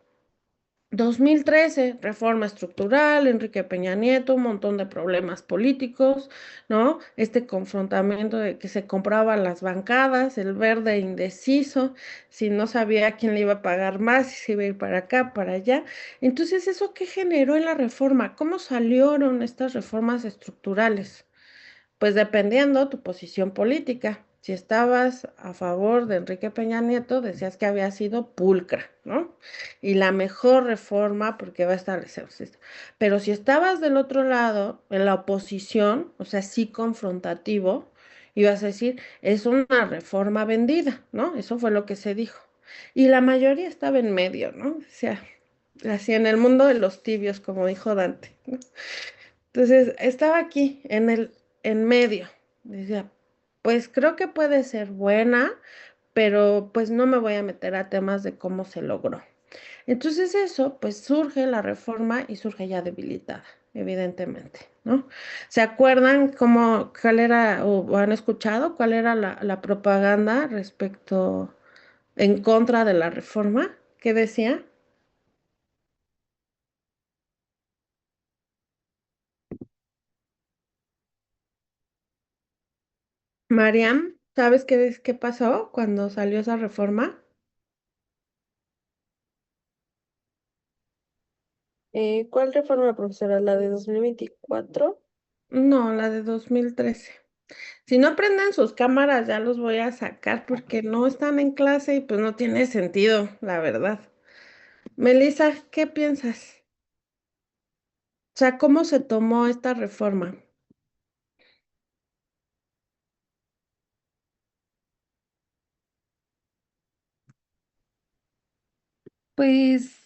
2013, reforma estructural, Enrique Peña Nieto, un montón de problemas políticos, ¿no? Este confrontamiento de que se compraban las bancadas, el verde indeciso, si no sabía quién le iba a pagar más, si se iba a ir para acá, para allá. Entonces, ¿eso qué generó en la reforma? ¿Cómo salieron estas reformas estructurales? Pues dependiendo tu posición política. Si estabas a favor de Enrique Peña Nieto, decías que había sido pulcra, ¿no? Y la mejor reforma porque va a establecer esto. Pero si estabas del otro lado, en la oposición, o sea, sí confrontativo, ibas a decir, es una reforma vendida, ¿no? Eso fue lo que se dijo. Y la mayoría estaba en medio, ¿no? O sea, así en el mundo de los tibios, como dijo Dante, ¿no? Entonces, estaba aquí, en medio. Decía, pues creo que puede ser buena, pero pues no me voy a meter a temas de cómo se logró. Entonces eso, pues surge la reforma y surge ya debilitada, evidentemente, ¿no? ¿Se acuerdan cuál era, o han escuchado cuál era la propaganda respecto, en contra de la reforma? ¿Qué decía? Mariam, ¿sabes qué pasó cuando salió esa reforma? ¿Cuál reforma, profesora? ¿La de 2024? No, la de 2013. Si no prenden sus cámaras, ya los voy a sacar porque no están en clase y pues no tiene sentido, la verdad. Melissa, ¿qué piensas? O sea, ¿cómo se tomó esta reforma? Pues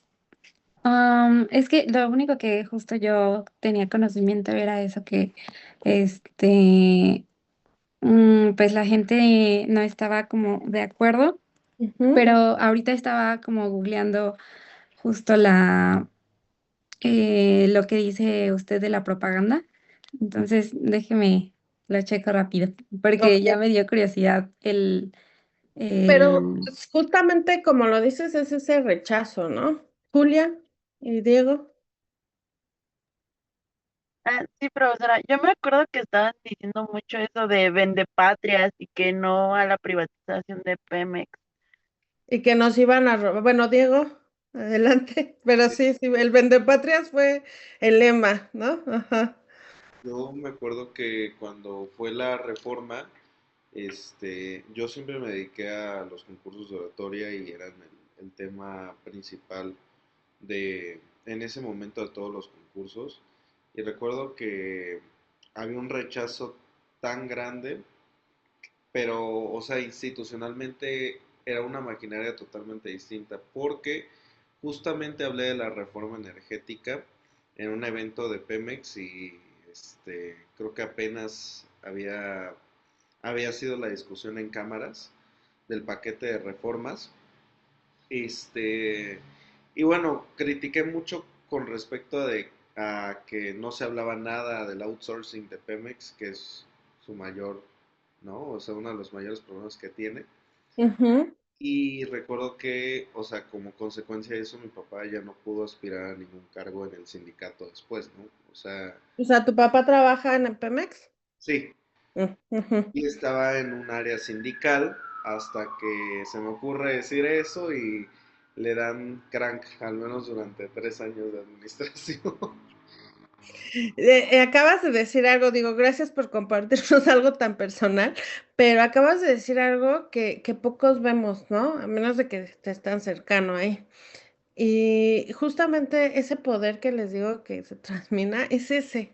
es que lo único que justo yo tenía conocimiento era eso que este pues la gente no estaba como de acuerdo, Ujú. pero ahorita estaba como googleando justo lo que dice usted de la propaganda. Entonces, déjeme lo checo rápido, porque ya Ok. me dio curiosidad Pero el pues, justamente como lo dices, es ese rechazo, ¿no? Julia y Diego. Ah, sí, profesora, yo me acuerdo que estaban diciendo mucho eso de vendepatrias y que no a la privatización de Pemex. Y que nos iban a robar. Bueno, Diego, adelante. Pero sí, sí, el vendepatrias fue el lema, ¿no? Ajá. Yo me acuerdo que cuando fue la reforma, yo siempre me dediqué a los concursos de oratoria y eran el tema principal en ese momento de todos los concursos. Y recuerdo que había un rechazo tan grande, pero, o sea, institucionalmente era una maquinaria totalmente distinta, porque justamente hablé de la reforma energética en un evento de Pemex y creo que apenas había sido la discusión en cámaras del paquete de reformas. Este, y bueno, critiqué mucho con respecto a que no se hablaba nada del outsourcing de Pemex, que es su mayor, ¿no? O sea, uno de los mayores problemas que tiene. Ujú. Y recuerdo que, o sea, como consecuencia de eso, mi papá ya no pudo aspirar a ningún cargo en el sindicato después, ¿no? O sea, O sea, ¿tu papá trabaja en el Pemex? sí, Ujú. y estaba en un área sindical hasta que se me ocurre decir eso y le dan crank, al menos durante 3 años de administración. Acabas de decir algo, digo, gracias por compartirnos algo tan personal, pero acabas de decir algo que pocos vemos, ¿no? A menos de que estés tan cercano ahí. Y justamente ese poder que les digo que se transmina es ese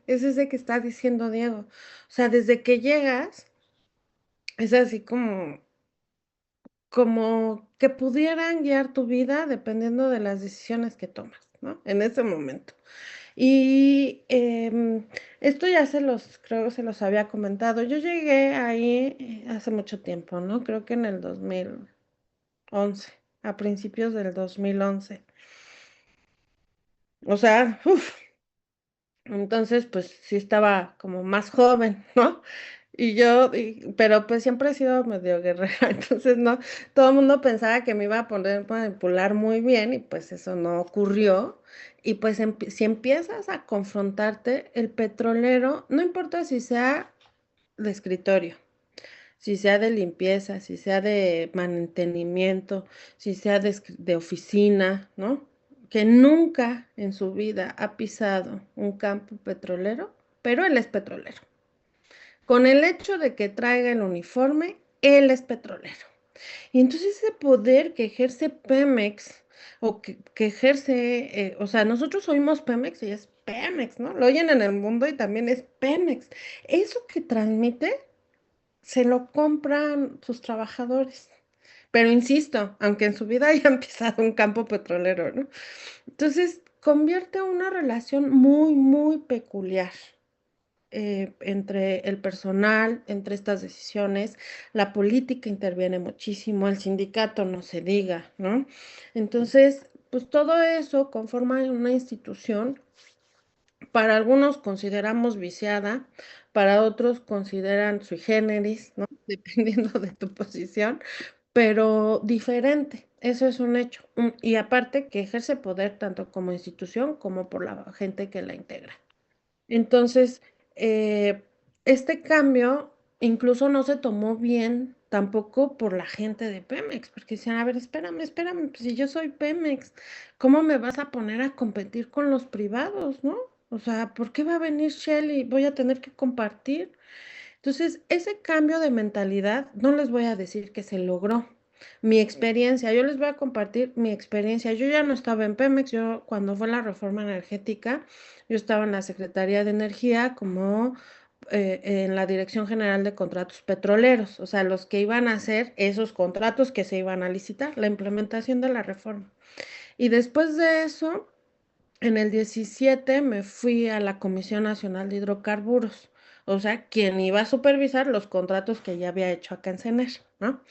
que está diciendo Diego. O sea, desde que llegas, es así como que pudieran guiar tu vida dependiendo de las decisiones que tomas, ¿no? En ese momento. Y esto ya creo que se los había comentado. Yo llegué ahí hace mucho tiempo, ¿no? Creo que en el 2011, a principios del 2011. O sea, uf, entonces pues sí estaba como más joven, ¿no? Pero pues siempre he sido medio guerrera, entonces no, todo el mundo pensaba que me iba a poder manipular muy bien y pues eso no ocurrió. Y pues si empiezas a confrontarte, el petrolero, no importa si sea de escritorio, si sea de limpieza, si sea de mantenimiento, si sea de oficina, ¿no? Que nunca en su vida ha pisado un campo petrolero, pero él es petrolero. Con el hecho de que traiga el uniforme, él es petrolero. Y entonces ese poder que ejerce Pemex, o que ejerce, o sea, nosotros oímos Pemex y es Pemex, ¿no? Lo oyen en el mundo y también es Pemex. Eso que transmite, se lo compran sus trabajadores. Pero insisto, aunque en su vida hayan pisado un campo petrolero, ¿no? Entonces, convierte una relación muy, muy peculiar entre el personal, entre estas decisiones. La política interviene muchísimo, el sindicato no se diga, ¿no? Entonces, pues todo eso conforma una institución, para algunos consideramos viciada, para otros consideran sui generis, ¿no? Dependiendo de tu posición, pero diferente. Eso es un hecho. Y aparte que ejerce poder tanto como institución como por la gente que la integra. Entonces, este cambio incluso no se tomó bien tampoco por la gente de Pemex, porque decían, a ver, espérame, pues si yo soy Pemex, ¿cómo me vas a poner a competir con los privados, no? O sea, ¿por qué va a venir Shell y voy a tener que compartir? Entonces, ese cambio de mentalidad, no les voy a decir que se logró. Mi experiencia, yo les voy a compartir mi experiencia. Yo ya no estaba en Pemex, yo cuando fue la reforma energética, yo estaba en la Secretaría de Energía como en la Dirección General de Contratos Petroleros, o sea, los que iban a hacer esos contratos que se iban a licitar, la implementación de la reforma. Y después de eso, en el 17 me fui a la Comisión Nacional de Hidrocarburos, o sea, quien iba a supervisar los contratos que ya había hecho acá en CENER, ¿no?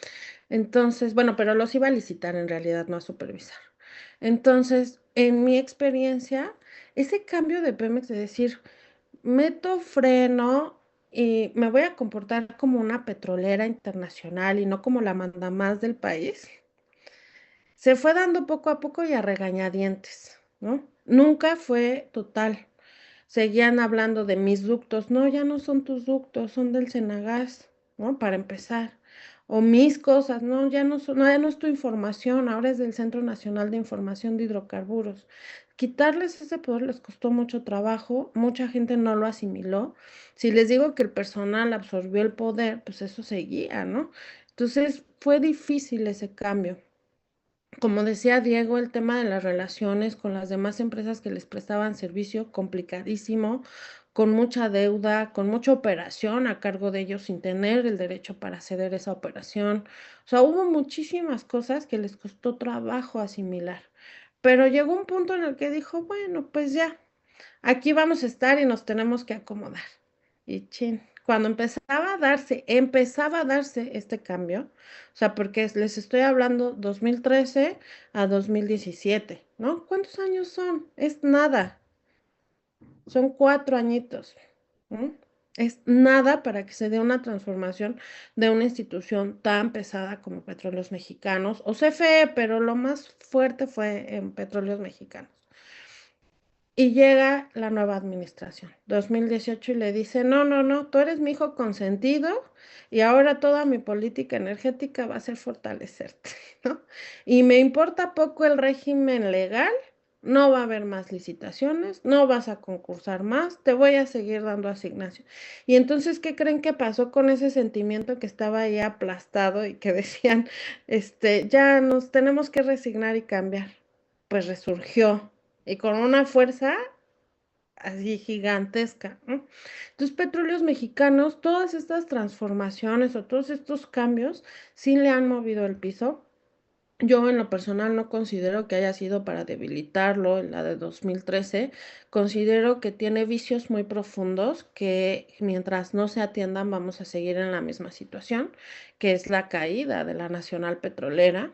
Entonces, bueno, pero los iba a licitar en realidad, no a supervisar. Entonces, en mi experiencia, ese cambio de Pemex de decir, meto freno y me voy a comportar como una petrolera internacional y no como la mandamás del país, se fue dando poco a poco y a regañadientes, ¿no? Nunca fue total. Seguían hablando de mis ductos. No, ya no son tus ductos, son del Senagas, ¿no? Para empezar. O mis cosas, no, ya no son, no, ya no es tu información, ahora es del Centro Nacional de Información de Hidrocarburos. Quitarles ese poder les costó mucho trabajo, mucha gente no lo asimiló. Si les digo que el personal absorbió el poder, pues eso seguía, ¿no? Entonces fue difícil ese cambio. Como decía Diego, el tema de las relaciones con las demás empresas que les prestaban servicio, complicadísimo, con mucha deuda, con mucha operación a cargo de ellos sin tener el derecho para ceder esa operación. O sea, hubo muchísimas cosas que les costó trabajo asimilar. Pero llegó un punto en el que dijo, bueno, pues ya, aquí vamos a estar y nos tenemos que acomodar. Y chin, cuando empezaba a darse este cambio, o sea, porque les estoy hablando 2013 a 2017, ¿no? ¿Cuántos años son? Es nada, son 4 añitos, ¿no? Es nada para que se dé una transformación de una institución tan pesada como Petróleos Mexicanos o CFE, pero lo más fuerte fue en Petróleos Mexicanos. Y llega la nueva administración, 2018, y le dice, no, tú eres mi hijo consentido y ahora toda mi política energética va a ser fortalecerte, ¿no? Y me importa poco el régimen legal, no va a haber más licitaciones, no vas a concursar más, te voy a seguir dando asignación. Y entonces, ¿qué creen que pasó con ese sentimiento que estaba ahí aplastado y que decían, ya nos tenemos que resignar y cambiar? Pues resurgió y con una fuerza así gigantesca, ¿no? Entonces, Petróleos Mexicanos, todas estas transformaciones o todos estos cambios sí le han movido el piso. Yo en lo personal no considero que haya sido para debilitarlo en la de 2013. Considero que tiene vicios muy profundos que mientras no se atiendan vamos a seguir en la misma situación, que es la caída de la Nacional Petrolera.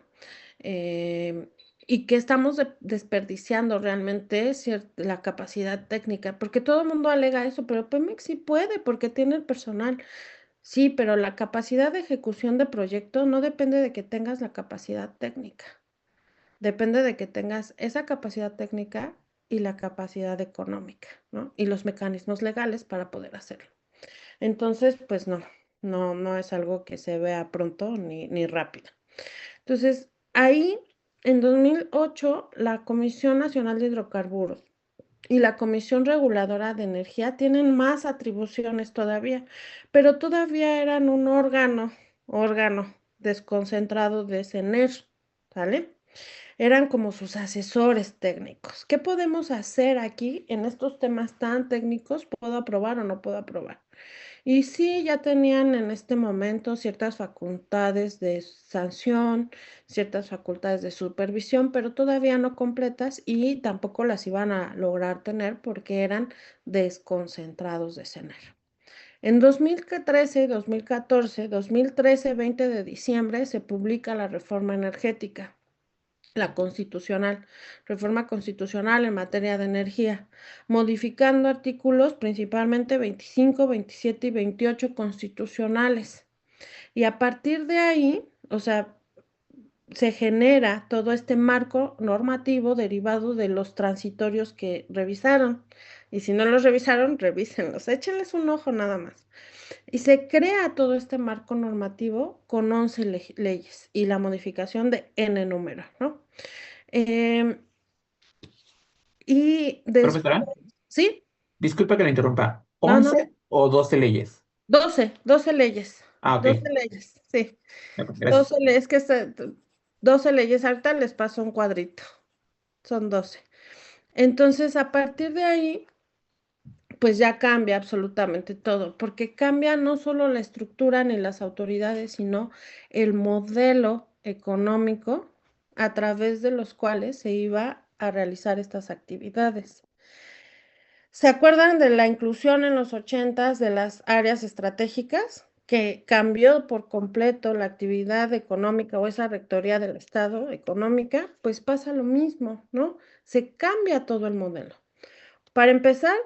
eh, y que estamos desperdiciando realmente la capacidad técnica, porque todo el mundo alega eso, pero Pemex sí puede porque tiene el personal. Sí, pero la capacidad de ejecución de proyecto no depende de que tengas la capacidad técnica, depende de que tengas esa capacidad técnica y la capacidad económica, ¿no? Y los mecanismos legales para poder hacerlo. Entonces, pues no es algo que se vea pronto ni rápido. Entonces, ahí en 2008, la Comisión Nacional de Hidrocarburos y la Comisión Reguladora de Energía tienen más atribuciones todavía, pero todavía eran un órgano desconcentrado de CENER, ¿sale? Eran como sus asesores técnicos. ¿Qué podemos hacer aquí en estos temas tan técnicos? ¿Puedo aprobar o no puedo aprobar? Y sí, ya tenían en este momento ciertas facultades de sanción, ciertas facultades de supervisión, pero todavía no completas y tampoco las iban a lograr tener porque eran desconcentrados de CENER. En 2013 y 2013, 20 de diciembre, se publica la reforma energética, la constitucional, reforma constitucional en materia de energía, modificando artículos principalmente 25, 27 y 28 constitucionales. Y a partir de ahí, o sea, se genera todo este marco normativo derivado de los transitorios que revisaron. Y si no los revisaron, revísenlos, échenles un ojo nada más. Y se crea todo este marco normativo con 11 leyes y la modificación de N número, ¿no? Em, y después, Profesora, ¿sí? disculpa que la interrumpa. No, no, ¿11 o 12 leyes? 12 leyes, Ah, 12 ok. leyes, sí. Gracias. 12 leyes, que 12 leyes, ahorita les paso un cuadrito, son 12. Entonces, a partir de ahí, pues ya cambia absolutamente todo, porque cambia no solo la estructura ni las autoridades, sino el modelo económico a través de los cuales se iba a realizar estas actividades. ¿Se acuerdan de la inclusión en los 80s de las áreas estratégicas? Que cambió por completo la actividad económica o esa rectoría del Estado económica, pues pasa lo mismo, ¿no? Se cambia todo el modelo. Para empezar,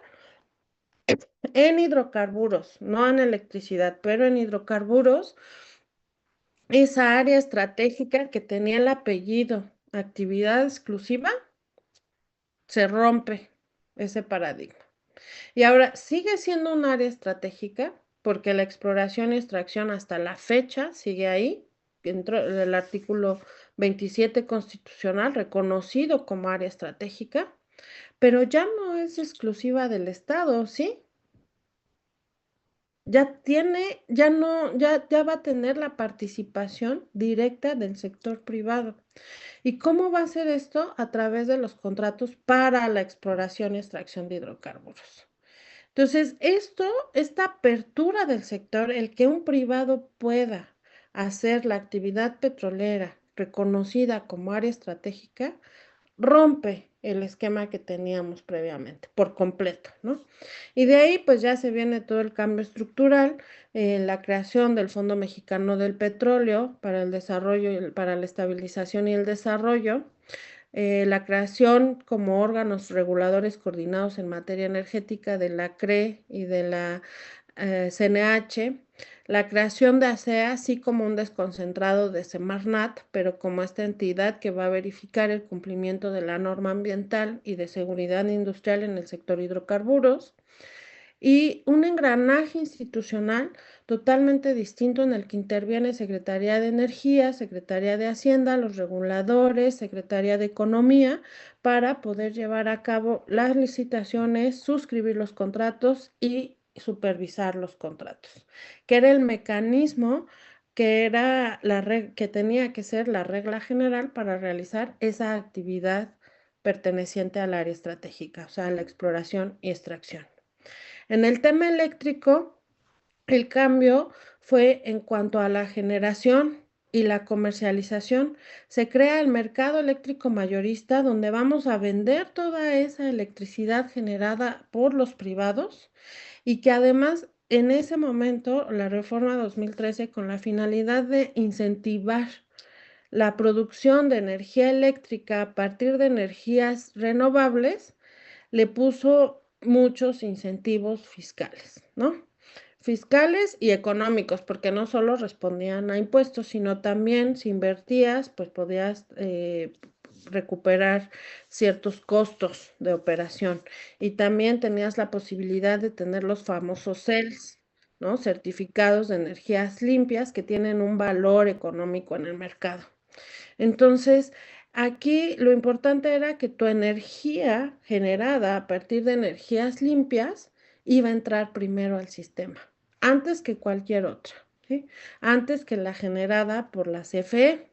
en hidrocarburos, no en electricidad, pero en hidrocarburos, esa área estratégica que tenía el apellido actividad exclusiva, se rompe ese paradigma. Y ahora sigue siendo un área estratégica porque la exploración y extracción hasta la fecha sigue ahí, dentro del artículo 27 constitucional, reconocido como área estratégica, pero ya no es exclusiva del Estado, ¿sí? Ya va a tener la participación directa del sector privado. ¿Y cómo va a ser esto? A través de los contratos para la exploración y extracción de hidrocarburos. Entonces, esta apertura del sector, el que un privado pueda hacer la actividad petrolera reconocida como área estratégica, rompe el esquema que teníamos previamente, por completo, ¿no? Y de ahí, pues ya se viene todo el cambio estructural, la creación del Fondo Mexicano del Petróleo para el desarrollo, para la estabilización y el desarrollo, la creación como órganos reguladores coordinados en materia energética de la CRE y de la CNH, la creación de ASEA, así como un desconcentrado de Semarnat, pero como esta entidad que va a verificar el cumplimiento de la norma ambiental y de seguridad industrial en el sector hidrocarburos, y un engranaje institucional totalmente distinto en el que interviene Secretaría de Energía, Secretaría de Hacienda, los reguladores, Secretaría de Economía, para poder llevar a cabo las licitaciones, suscribir los contratos y supervisar los contratos, que era el mecanismo que tenía que ser la regla general para realizar esa actividad perteneciente al área estratégica, o sea, la exploración y extracción. En el tema eléctrico, el cambio fue en cuanto a la generación y la comercialización. Se crea el mercado eléctrico mayorista donde vamos a vender toda esa electricidad generada por los privados y que además en ese momento la reforma 2013 con la finalidad de incentivar la producción de energía eléctrica a partir de energías renovables, le puso muchos incentivos fiscales, ¿no? Fiscales y económicos, porque no solo respondían a impuestos, sino también si invertías, pues podías recuperar ciertos costos de operación. Y también tenías la posibilidad de tener los famosos CELS, ¿no? Certificados de energías limpias que tienen un valor económico en el mercado. Entonces, aquí lo importante era que tu energía generada a partir de energías limpias iba a entrar primero al sistema, antes que cualquier otra, ¿sí? Antes que la generada por la CFE,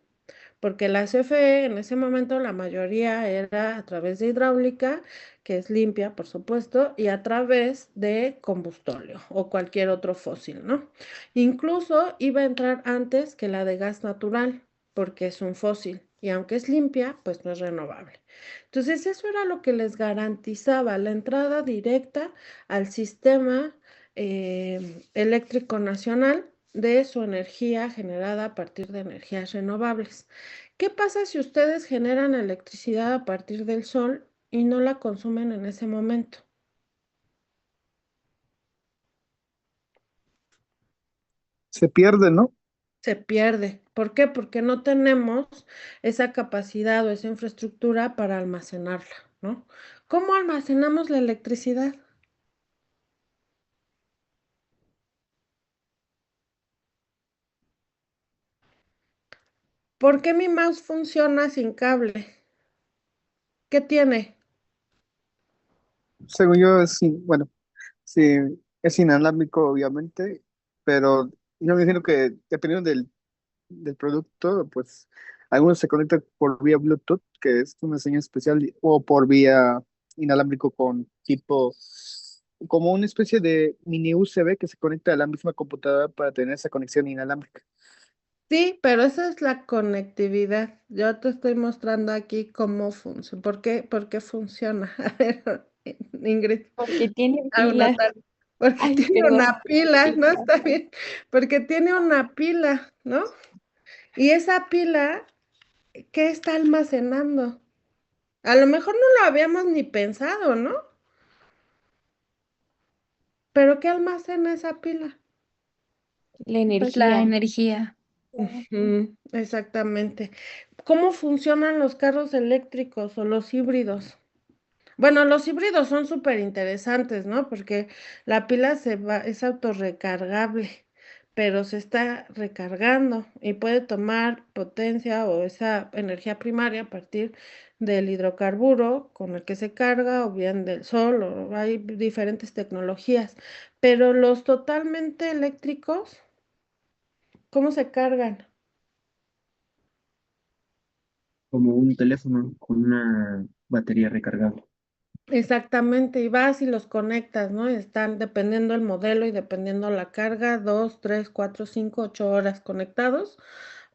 porque la CFE en ese momento la mayoría era a través de hidráulica, que es limpia, por supuesto, y a través de combustóleo o cualquier otro fósil, ¿no? Incluso iba a entrar antes que la de gas natural, porque es un fósil y aunque es limpia, pues no es renovable. Entonces, eso era lo que les garantizaba la entrada directa al sistema eléctrico nacional de su energía generada a partir de energías renovables. ¿Qué pasa si ustedes generan electricidad a partir del sol y no la consumen en ese momento? Se pierde, ¿no? se pierde. ¿Por qué? Porque no tenemos esa capacidad o esa infraestructura para almacenarla, ¿no? ¿Cómo almacenamos la electricidad? ¿Por qué mi mouse funciona sin cable? ¿Qué tiene? Según yo, bueno, sí, es inalámbrico, obviamente, pero yo me imagino que dependiendo del producto, pues algunos se conectan por vía Bluetooth, que es una señal especial, o por vía inalámbrico con tipo, como una especie de mini USB que se conecta a la misma computadora para tener esa conexión inalámbrica. Sí, pero esa es la conectividad. Yo te estoy mostrando aquí cómo funciona. ¿Por qué funciona? A ver, Ingrid. Porque tiene pila. Natalia. Porque Ay, tiene perdón. una pila, ¿no? Está bien. Porque tiene una pila, ¿no? Y esa pila, ¿qué está almacenando? A lo mejor no lo habíamos ni pensado, ¿no? Pero ¿qué almacena esa pila? La Pues la energía. Ujú, exactamente. ¿Cómo funcionan los carros eléctricos o los híbridos? Bueno, los híbridos son súper interesantes, ¿no? Porque la pila es autorrecargable, pero se está recargando y puede tomar potencia o esa energía primaria a partir del hidrocarburo con el que se carga o bien del sol, o hay diferentes tecnologías. Pero los totalmente eléctricos, ¿cómo se cargan? Como un teléfono con una batería recargable. Exactamente, y vas y los conectas, ¿no? Están dependiendo el modelo y dependiendo la carga, 2, 3, 4, 5, 8 horas conectados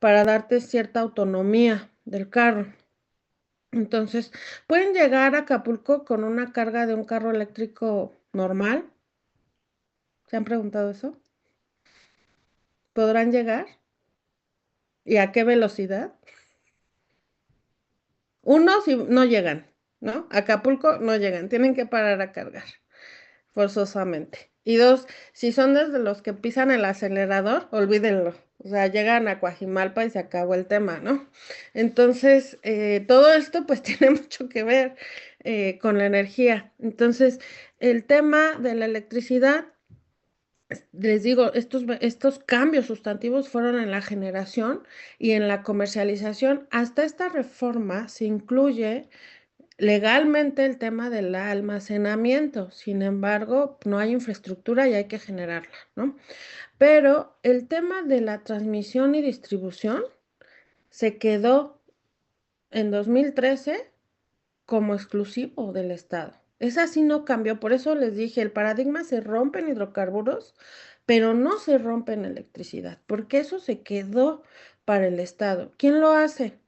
para darte cierta autonomía del carro. Entonces, pueden llegar a Acapulco con una carga de un carro eléctrico normal. ¿Se han preguntado eso? ¿Podrán llegar? ¿Y a qué velocidad? Uno, si no llegan, ¿no? A Acapulco no llegan, tienen que parar a cargar. Forzosamente. Y dos, si son desde los que pisan el acelerador, olvídenlo. O sea, llegan a Coajimalpa y se acabó el tema, ¿no? Entonces, todo esto pues tiene mucho que ver con la energía. Entonces, el tema de la electricidad, les digo, estos cambios sustantivos fueron en la generación y en la comercialización. Hasta esta reforma se incluye legalmente el tema del almacenamiento, sin embargo, no hay infraestructura y hay que generarla, ¿no? Pero el tema de la transmisión y distribución se quedó en 2013 como exclusivo del Estado. Esa sí no cambió, por eso les dije, el paradigma se rompe en hidrocarburos, pero no se rompe en electricidad, porque eso se quedó para el Estado. ¿Quién lo hace?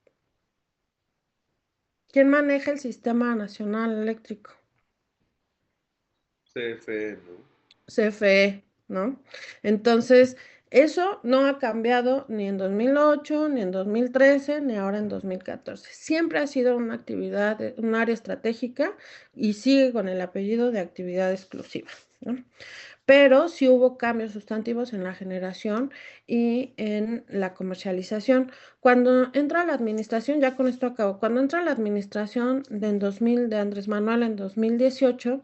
¿Quién maneja el Sistema Nacional Eléctrico? CFE, ¿no? CFE, ¿no? Entonces, eso no ha cambiado ni en 2008, ni en 2013, ni ahora en 2014. Siempre ha sido una actividad, un área estratégica y sigue con el apellido de actividad exclusiva, ¿no? Pero sí hubo cambios sustantivos en la generación y en la comercialización. Cuando entra la administración, ya con esto acabo, cuando entra la administración de Andrés Manuel en 2018,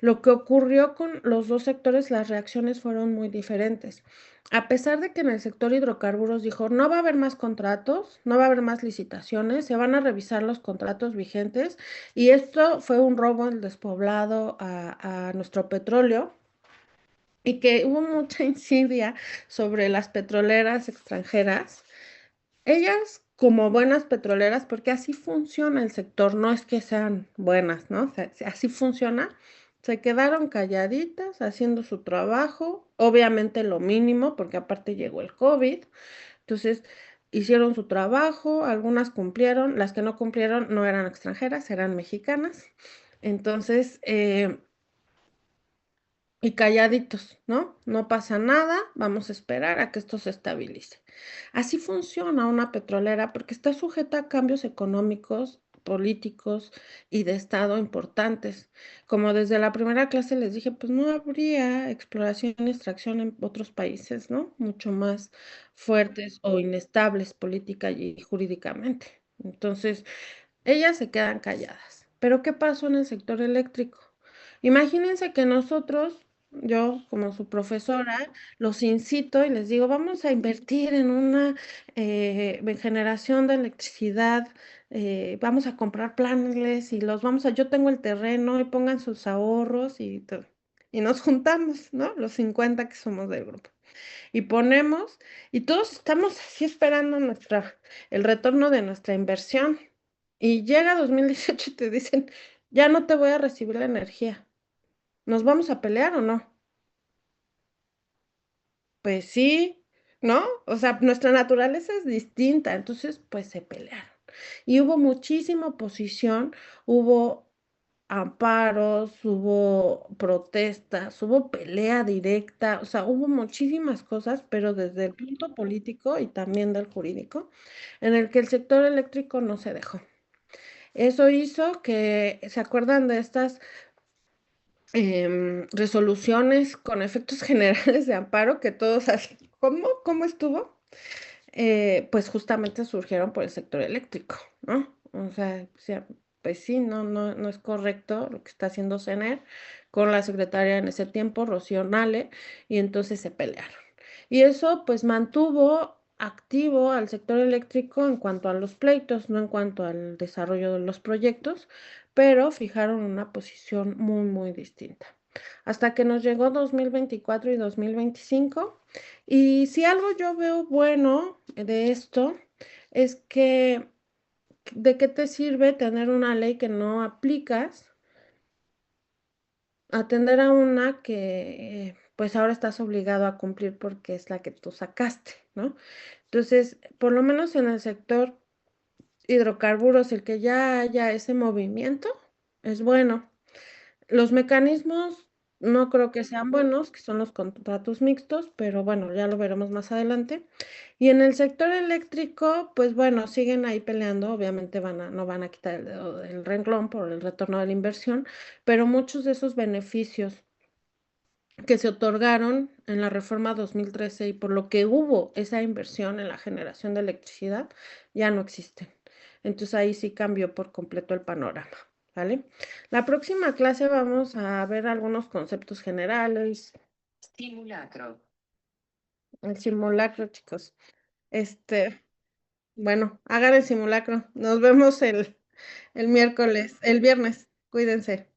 lo que ocurrió con los dos sectores, las reacciones fueron muy diferentes. A pesar de que en el sector hidrocarburos dijo, no va a haber más contratos, no va a haber más licitaciones, se van a revisar los contratos vigentes y esto fue un robo al despoblado a nuestro petróleo y que hubo mucha insidia sobre las petroleras extranjeras. Ellas, como buenas petroleras, porque así funciona el sector, no es que sean buenas, ¿no? O sea, así funciona. Se quedaron calladitas haciendo su trabajo, obviamente lo mínimo, porque aparte llegó el COVID. Entonces, hicieron su trabajo, algunas cumplieron, las que no cumplieron no eran extranjeras, eran mexicanas. Entonces, y calladitos, ¿no? No pasa nada, vamos a esperar a que esto se estabilice. Así funciona una petrolera porque está sujeta a cambios económicos políticos y de Estado importantes. Como desde la primera clase les dije, pues no habría exploración y extracción en otros países, ¿no? Mucho más fuertes o inestables política y jurídicamente. Entonces, ellas se quedan calladas. Pero ¿qué pasó en el sector eléctrico? Imagínense que nosotros, yo como su profesora, los incito y les digo, vamos a invertir en una generación de electricidad, vamos a comprar paneles y los vamos a, yo tengo el terreno y pongan sus ahorros y nos juntamos, ¿no? Los 50 que somos del grupo. Y ponemos, y todos estamos así esperando el retorno de nuestra inversión. Y llega 2018 y te dicen, ya no te voy a recibir la energía. ¿Nos vamos a pelear o no? Pues sí, ¿no? O sea, nuestra naturaleza es distinta, entonces pues se pelearon. Y hubo muchísima oposición, hubo amparos, hubo protestas, hubo pelea directa, o sea, hubo muchísimas cosas, pero desde el punto político y también del jurídico, en el que el sector eléctrico no se dejó. Eso hizo que, ¿se acuerdan de estas resoluciones con efectos generales de amparo que todos así, ¿cómo estuvo? Pues justamente surgieron por el sector eléctrico, ¿no? O sea, pues sí, no es correcto lo que está haciendo CENER con la secretaria en ese tiempo, Rocío Nale, y entonces se pelearon. Y eso pues mantuvo activo al sector eléctrico en cuanto a los pleitos, no en cuanto al desarrollo de los proyectos, pero fijaron una posición muy, muy distinta. Hasta que nos llegó 2024 y 2025. Y si algo yo veo bueno de esto es que, ¿de qué te sirve tener una ley que no aplicas? Atender a una que pues ahora estás obligado a cumplir porque es la que tú sacaste, ¿no? Entonces, por lo menos en el sector hidrocarburos, el que ya haya ese movimiento es bueno. Los mecanismos no creo que sean buenos, que son los contratos mixtos, pero bueno, ya lo veremos más adelante. Y en el sector eléctrico, pues bueno, siguen ahí peleando, obviamente no van a quitar el dedo del renglón por el retorno de la inversión, pero muchos de esos beneficios que se otorgaron en la reforma 2013 y por lo que hubo esa inversión en la generación de electricidad, ya no existen. Entonces ahí sí cambió por completo el panorama, ¿vale? La próxima clase vamos a ver algunos conceptos generales. Simulacro. El simulacro, chicos. Bueno, hagan el simulacro. Nos vemos el viernes. Cuídense.